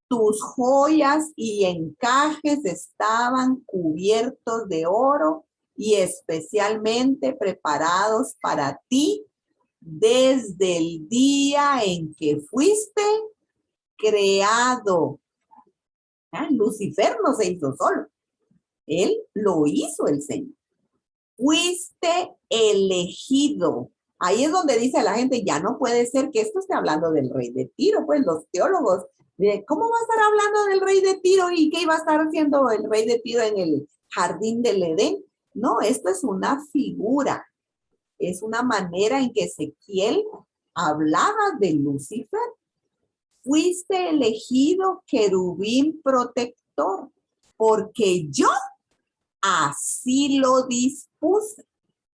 Tus joyas y encajes estaban cubiertos de oro y especialmente preparados para ti desde el día en que fuiste creado. Lucifer no se hizo solo. Él lo hizo el Señor. Fuiste elegido. Ahí es donde dice la gente, ya no puede ser que esto esté hablando del rey de Tiro. Pues los teólogos, ¿cómo va a estar hablando del rey de Tiro y qué iba a estar haciendo el rey de Tiro en el jardín del Edén? No, esto es una figura. Es una manera en que Ezequiel hablaba de Lucifer. Fuiste elegido querubín protector, porque yo así lo dispuse,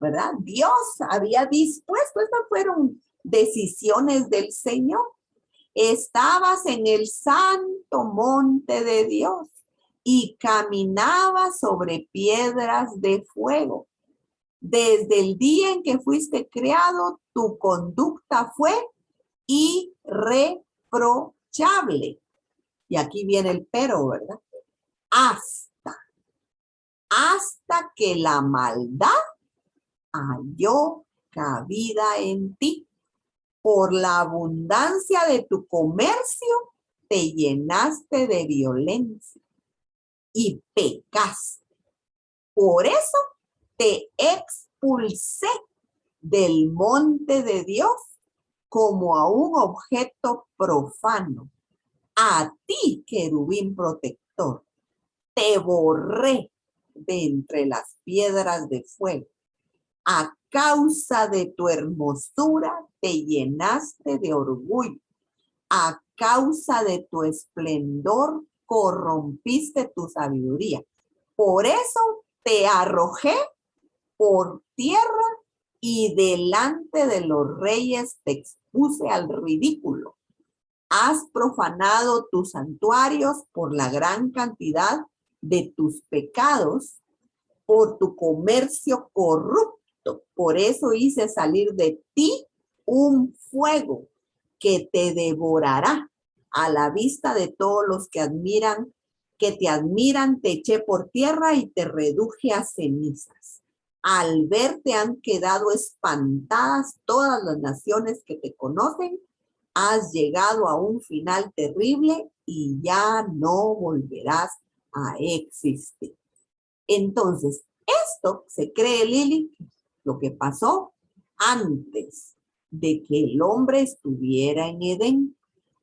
¿verdad? Dios había dispuesto, estas fueron decisiones del Señor. Estabas en el santo monte de Dios y caminabas sobre piedras de fuego. Desde el día en que fuiste creado, tu conducta fue irreprochable. Y aquí viene el pero, ¿verdad? Hasta que la maldad halló cabida en ti. Por la abundancia de tu comercio, te llenaste de violencia y pecaste. Por eso te expulsé del monte de Dios como a un objeto profano. A ti, querubín protector, te borré de entre las piedras de fuego. A causa de tu hermosura te llenaste de orgullo. A causa de tu esplendor corrompiste tu sabiduría. Por eso te arrojé por tierra y delante de los reyes te expuse al ridículo. Has profanado tus santuarios por la gran cantidad de tus pecados, por tu comercio corrupto. Por eso hice salir de ti un fuego que te devorará. A la vista de todos los que te admiran, te eché por tierra y te reduje a cenizas. Al verte han quedado espantadas todas las naciones que te conocen. Has llegado a un final terrible y ya no volverás a existir. Entonces, esto se cree, Lili, lo que pasó antes de que el hombre estuviera en Edén.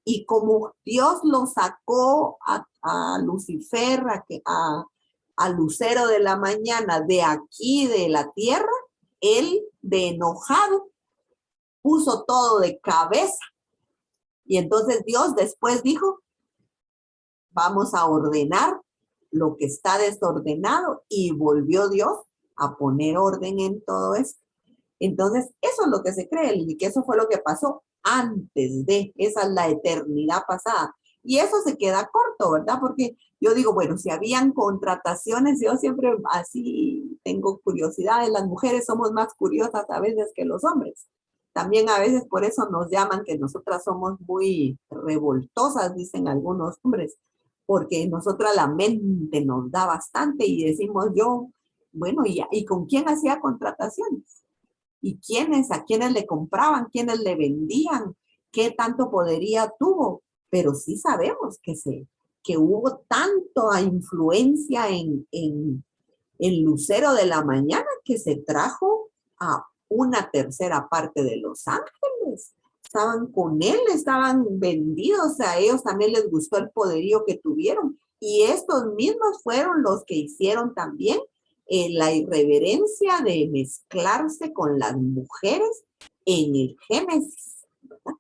Y como Dios lo sacó a Lucifer, a Lucero de la mañana, de aquí, de la tierra, él, de enojado, puso todo de cabeza. Y entonces Dios después dijo, vamos a ordenar lo que está desordenado, y volvió Dios a poner orden en todo esto. Entonces, eso es lo que se cree, y que eso fue lo que pasó antes de, esa es la eternidad pasada. Y eso se queda corto, ¿verdad? Porque yo digo, bueno, si habían contrataciones, yo siempre así tengo curiosidades, las mujeres somos más curiosas a veces que los hombres. También a veces por eso nos llaman que nosotras somos muy revoltosas, dicen algunos hombres, porque nosotras la mente nos da bastante y decimos yo, bueno, ¿y con quién hacía contrataciones? ¿Y quiénes? ¿A quiénes le compraban? ¿Quiénes le vendían? ¿Qué tanto podería tuvo? Pero sí sabemos que hubo tanta influencia en Lucero de la Mañana que se trajo a una tercera parte de Los Ángeles. Estaban con él, estaban vendidos, a ellos también les gustó el poderío que tuvieron. Y estos mismos fueron los que hicieron también la irreverencia de mezclarse con las mujeres en el Génesis, ¿verdad?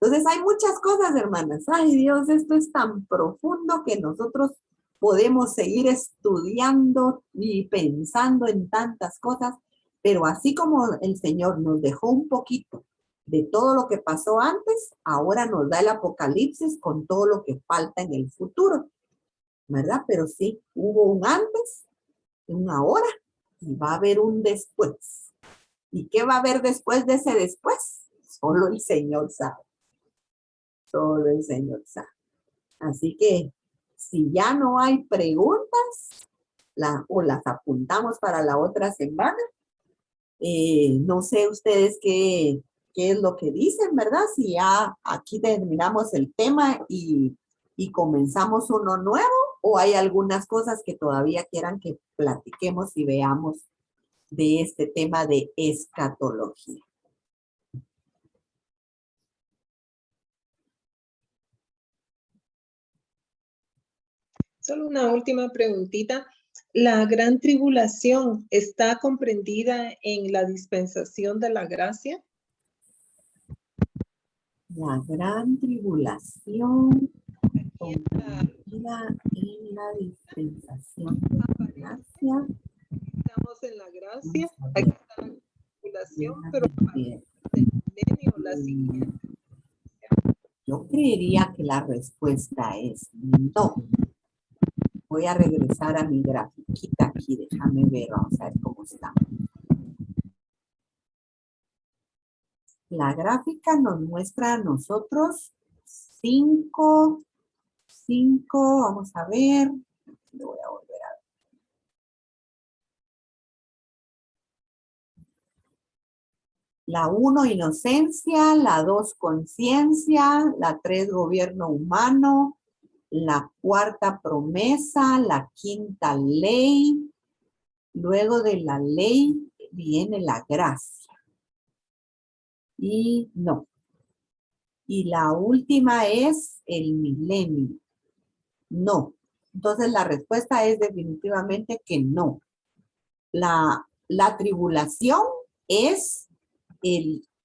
Entonces hay muchas cosas, hermanas. Ay, Dios, esto es tan profundo que nosotros podemos seguir estudiando y pensando en tantas cosas, pero así como el Señor nos dejó un poquito de todo lo que pasó antes, ahora nos da el Apocalipsis con todo lo que falta en el futuro, ¿verdad? Pero sí, hubo un antes, un ahora, y va a haber un después. ¿Y qué va a haber después de ese después? Solo el Señor sabe. Solo el Señor sabe. Así que si ya no hay preguntas, o las apuntamos para la otra semana, no sé ustedes qué es lo que dicen, ¿verdad? Si ya aquí terminamos el tema y comenzamos uno nuevo, o hay algunas cosas que todavía quieran que platiquemos y veamos de este tema de escatología. Solo una última preguntita. ¿La gran tribulación está comprendida en la dispensación de la gracia? La gran tribulación comprendida en la dispensación de la gracia. Estamos en la gracia. Aquí está la tribulación, pero el milenio, la siguiente. Yo creería que la respuesta es no. Voy a regresar a mi grafiquita aquí, déjame ver, vamos a ver cómo está. La gráfica nos muestra a nosotros cinco, vamos a ver, lo voy a volver a ver. La 1, inocencia, la 2, conciencia, la 3, gobierno humano, la 4, promesa, la 5, ley. Luego de la ley viene la gracia. Y no. Y la última es el milenio. No. Entonces la respuesta es definitivamente que no. La tribulación es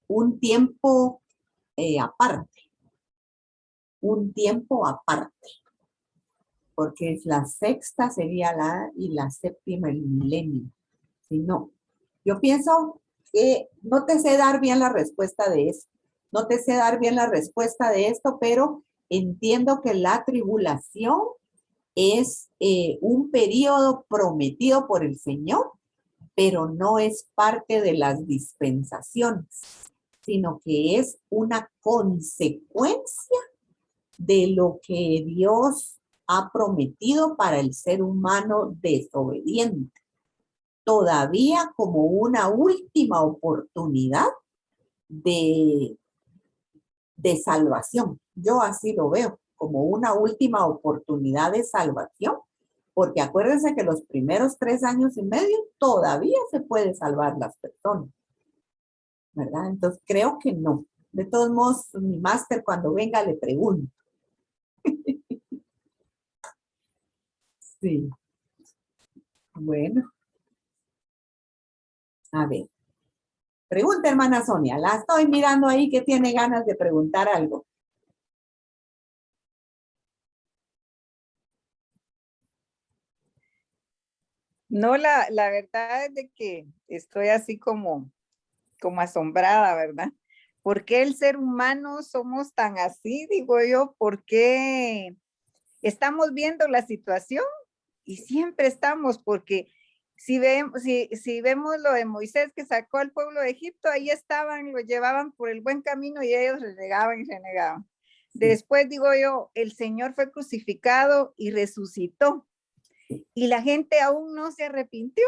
un tiempo aparte. Un tiempo aparte. Porque es la sexta sería y la séptima el milenio. Si no, yo pienso que no te sé dar bien la respuesta de eso. No te sé dar bien la respuesta de esto, pero entiendo que la tribulación es un periodo prometido por el Señor, pero no es parte de las dispensaciones, sino que es una consecuencia de lo que Dios ha prometido para el ser humano desobediente. Todavía como una última oportunidad de salvación. Yo así lo veo, como una última oportunidad de salvación, porque acuérdense que los primeros 3 años y medio todavía se puede salvar las personas, ¿verdad? Entonces creo que no. De todos modos, mi máster cuando venga le pregunto. Sí. Bueno. A ver. Pregunta, hermana Sonia. La estoy mirando ahí que tiene ganas de preguntar algo. No, la verdad es de que estoy así como asombrada, ¿verdad? ¿Por qué el ser humano somos tan así? Digo yo, ¿por qué estamos viendo la situación? Y siempre estamos, porque si vemos lo de Moisés que sacó al pueblo de Egipto, ahí estaban, lo llevaban por el buen camino y ellos renegaban y renegaban. Después, digo yo, el Señor fue crucificado y resucitó y la gente aún no se arrepintió.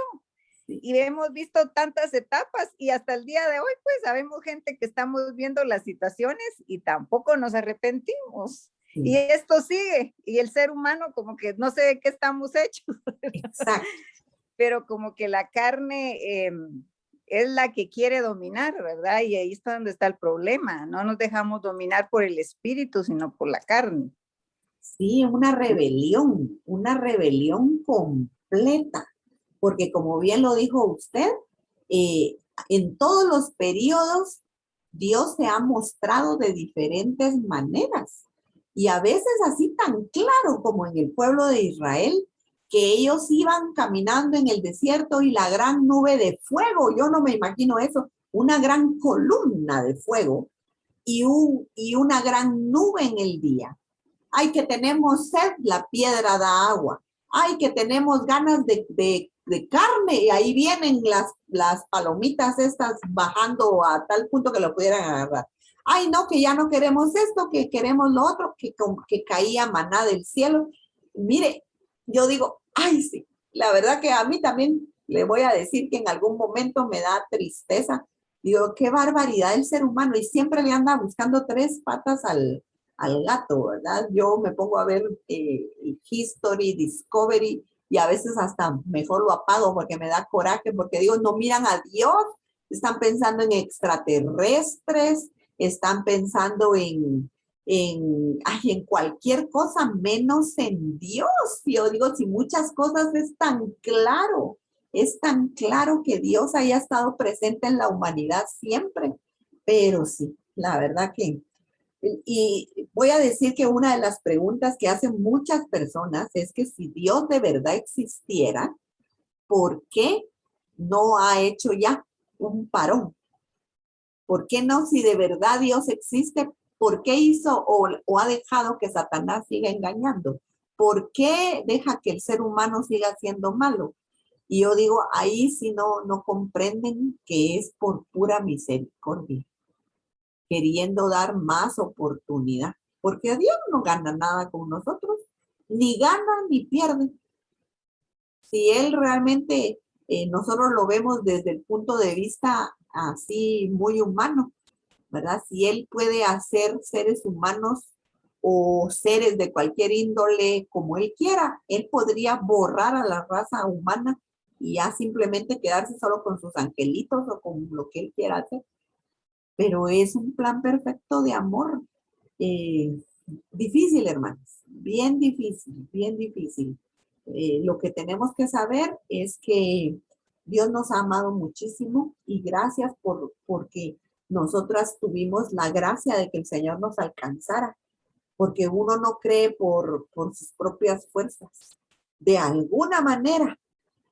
Y hemos visto tantas etapas y hasta el día de hoy, pues, sabemos gente que estamos viendo las situaciones y tampoco nos arrepentimos. Sí. Y esto sigue, y el ser humano como que no sé de qué estamos hechos. Exacto. Pero como que la carne es la que quiere dominar, ¿verdad? Y ahí está donde está el problema. No nos dejamos dominar por el espíritu, sino por la carne. Sí, una rebelión completa. Porque como bien lo dijo usted, en todos los periodos Dios se ha mostrado de diferentes maneras. Y a veces así tan claro como en el pueblo de Israel, que ellos iban caminando en el desierto y la gran nube de fuego, yo no me imagino eso, una gran columna de fuego y una gran nube en el día. Ay, que tenemos sed, la piedra da agua. Ay, que tenemos ganas de carne y ahí vienen las palomitas estas bajando a tal punto que lo pudieran agarrar. Ay, no, que ya no queremos esto, que queremos lo otro, que caía maná del cielo. Mire, yo digo, ay, sí, la verdad que a mí también le voy a decir que en algún momento me da tristeza. Digo, qué barbaridad el ser humano y siempre le anda buscando tres patas al gato, ¿verdad? Yo me pongo a ver History, Discovery y a veces hasta mejor lo apago porque me da coraje, porque digo, no miran a Dios, están pensando en extraterrestres, están pensando en cualquier cosa menos en Dios. Yo digo, si muchas cosas es tan claro que Dios haya estado presente en la humanidad siempre, pero sí, la verdad que, y voy a decir que una de las preguntas que hacen muchas personas es que si Dios de verdad existiera, ¿por qué no ha hecho ya un parón? ¿Por qué no, si de verdad Dios existe, por qué hizo o ha dejado que Satanás siga engañando? ¿Por qué deja que el ser humano siga siendo malo? Y yo digo, ahí sí no comprenden que es por pura misericordia, queriendo dar más oportunidad, porque Dios no gana nada con nosotros, ni gana ni pierde. Si Él realmente, nosotros lo vemos desde el punto de vista así muy humano, ¿verdad? Si Él puede hacer seres humanos o seres de cualquier índole como Él quiera, Él podría borrar a la raza humana y ya simplemente quedarse solo con sus angelitos o con lo que Él quiera hacer. Pero es un plan perfecto de amor. Difícil, hermanos, bien difícil, bien difícil. Lo que tenemos que saber es que Dios nos ha amado muchísimo y gracias porque nosotras tuvimos la gracia de que el Señor nos alcanzara, porque uno no cree por sus propias fuerzas. De alguna manera,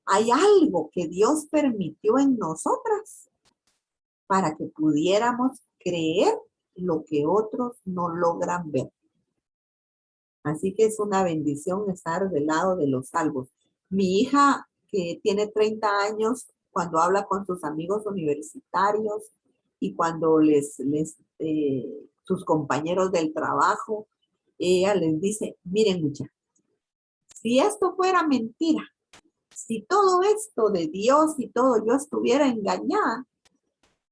hay algo que Dios permitió en nosotras para que pudiéramos creer lo que otros no logran ver. Así que es una bendición estar del lado de los salvos. Mi hija, que tiene 30 años, cuando habla con sus amigos universitarios y cuando sus compañeros del trabajo, ella les dice, miren muchachos, si esto fuera mentira, si todo esto de Dios y todo yo estuviera engañada,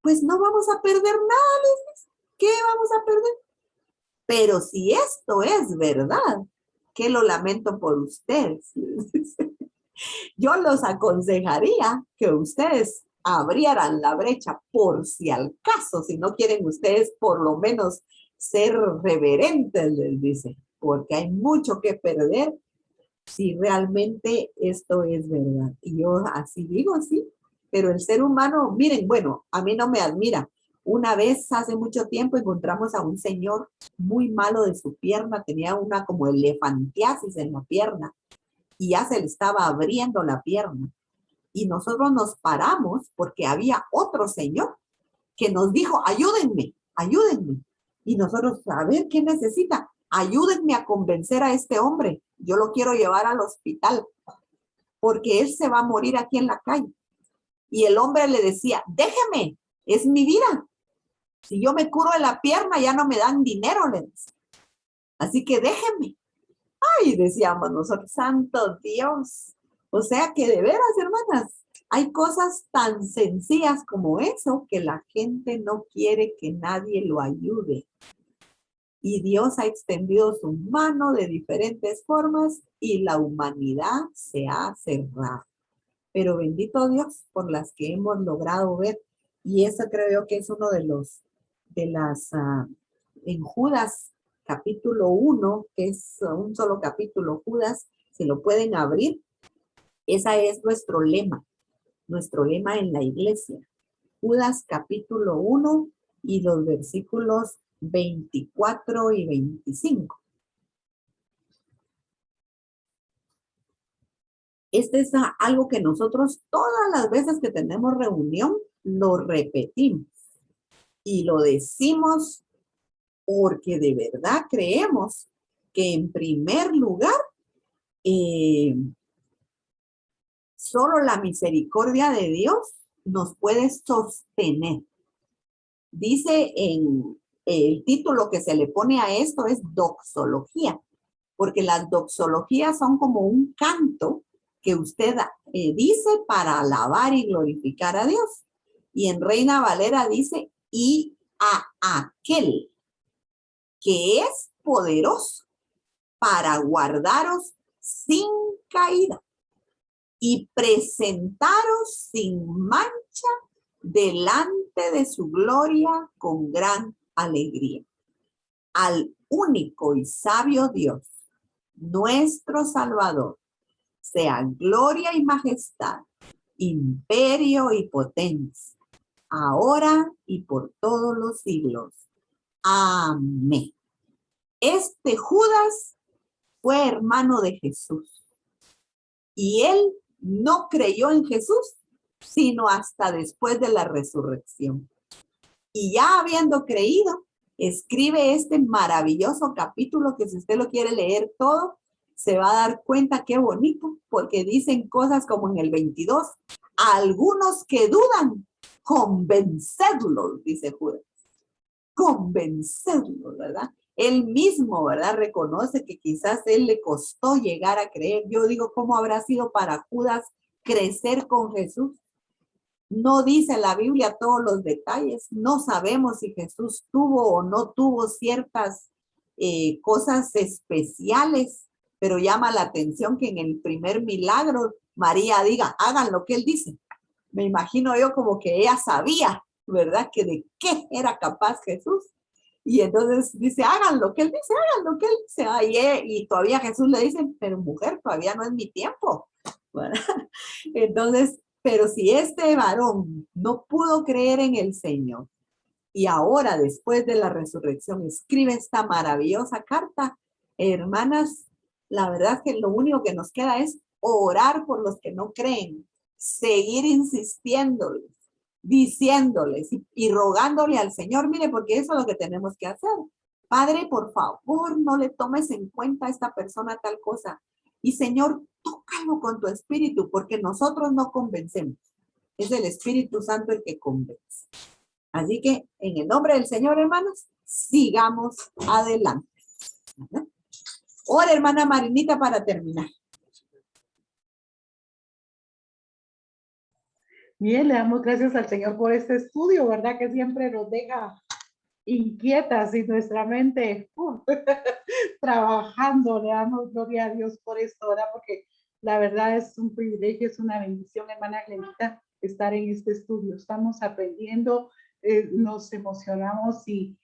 pues no vamos a perder nada, les dice. ¿Qué vamos a perder? Pero si esto es verdad, que lo lamento por ustedes. Yo los aconsejaría que ustedes abrieran la brecha por si al caso, si no quieren ustedes por lo menos ser reverentes, les dice, porque hay mucho que perder si realmente esto es verdad. Y yo así digo, sí, pero el ser humano, miren, bueno, a mí no me admira. Una vez, hace mucho tiempo, encontramos a un señor muy malo de su pierna, tenía una como elefantiasis en la pierna y ya se le estaba abriendo la pierna. Y nosotros nos paramos porque había otro señor que nos dijo, ayúdenme. ayúdenme. Y nosotros, a ver, ¿qué necesita? Ayúdenme a convencer a este hombre. Yo lo quiero llevar al hospital porque él se va a morir aquí en la calle. Y el hombre le decía, déjeme, es mi vida. Si yo me curo de la pierna, ya no me dan dinero, le decía. Así que déjeme. Ay, decíamos nosotros, santo Dios. O sea que de veras, hermanas, hay cosas tan sencillas como eso que la gente no quiere que nadie lo ayude. Y Dios ha extendido su mano de diferentes formas y la humanidad se ha cerrado. Pero bendito Dios por las que hemos logrado ver. Y eso creo yo que es uno en Judas capítulo 1, que es un solo capítulo, Judas, si lo pueden abrir, esa es nuestro lema en la iglesia. Judas capítulo 1 y los versículos 24 y 25. Este es algo que nosotros todas las veces que tenemos reunión lo repetimos y lo decimos porque de verdad creemos que en primer lugar solo la misericordia de Dios nos puede sostener. Dice en el título que se le pone a esto es doxología, porque las doxologías son como un canto que usted dice para alabar y glorificar a Dios. Y en Reina Valera dice, y a aquel que es poderoso para guardaros sin caída y presentaros sin mancha delante de su gloria con gran alegría. Al único y sabio Dios, nuestro Salvador, sea gloria y majestad, imperio y potencia, ahora y por todos los siglos. Amén. Este Judas fue hermano de Jesús y él no creyó en Jesús sino hasta después de la resurrección. Y ya habiendo creído, escribe este maravilloso capítulo que si usted lo quiere leer todo, se va a dar cuenta qué bonito, porque dicen cosas como en el 22, a algunos que dudan, convencedlos, dice Judas. Convencedlos, ¿verdad? Él mismo, ¿verdad? Reconoce que quizás él le costó llegar a creer. Yo digo, ¿cómo habrá sido para Judas crecer con Jesús? No dice la Biblia todos los detalles. No sabemos si Jesús tuvo o no tuvo ciertas cosas especiales, pero llama la atención que en el primer milagro María diga, hagan lo que él dice. Me imagino yo como que ella sabía, ¿verdad? Que de qué era capaz Jesús. Y entonces dice, hagan lo que él dice, hagan lo que él dice. Ay, y todavía Jesús le dice, pero mujer, todavía no es mi tiempo. ¿Verdad? Entonces, pero si este varón no pudo creer en el Señor y ahora después de la resurrección escribe esta maravillosa carta, hermanas, la verdad es que lo único que nos queda es orar por los que no creen, seguir insistiéndoles, diciéndoles y rogándole al Señor, mire, porque eso es lo que tenemos que hacer. Padre, por favor, no le tomes en cuenta a esta persona tal cosa. Y Señor, tócalo con tu espíritu, porque nosotros no convencemos. Es el Espíritu Santo el que convence. Así que, en el nombre del Señor, hermanos, sigamos adelante. Ahora, hermana Marinita, para terminar. Bien, le damos gracias al Señor por este estudio, ¿verdad? Que siempre nos deja inquietas y nuestra mente trabajando. Le damos gloria a Dios por esto, ¿verdad? Porque la verdad es un privilegio, es una bendición, hermana Glenita, estar en este estudio. Estamos aprendiendo, nos emocionamos y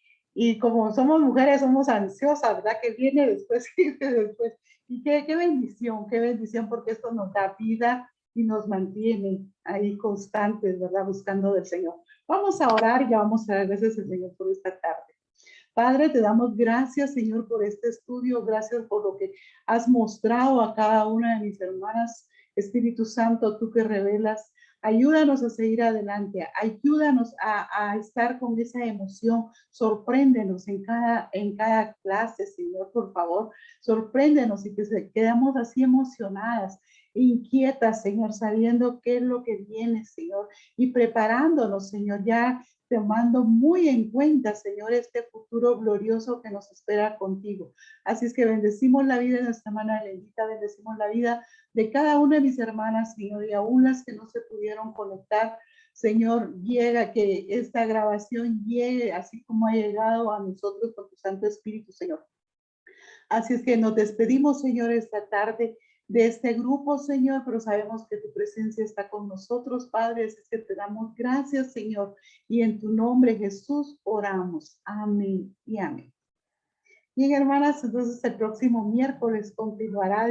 como somos mujeres, somos ansiosas, ¿verdad? Que viene después, después. Y qué bendición, porque esto nos da vida y nos mantiene ahí constantes, ¿verdad? Buscando del Señor. Vamos a orar y le vamos a dar gracias al Señor por esta tarde. Padre, te damos gracias, Señor, por este estudio. Gracias por lo que has mostrado a cada una de mis hermanas. Espíritu Santo, tú que revelas Ayúdanos a seguir adelante, ayúdanos a estar con esa emoción, sorpréndenos en cada clase, Señor, por favor, sorpréndenos y que quedamos así emocionadas, inquietas, Señor, sabiendo qué es lo que viene, Señor, y preparándonos, Señor, ya tomando muy en cuenta, Señor, este futuro glorioso que nos espera contigo. Así es que bendecimos la vida de nuestra hermana Lenita, bendecimos la vida de cada una de mis hermanas, Señor, y aún las que no se pudieron conectar. Señor, llega, que esta grabación llegue así como ha llegado a nosotros con tu Santo Espíritu, Señor. Así es que nos despedimos, Señor, esta tarde de este grupo, Señor, pero sabemos que tu presencia está con nosotros, Padre, así es que te damos gracias, Señor, y en tu nombre, Jesús, oramos. Amén y amén. Bien, hermanas, entonces el próximo miércoles continuará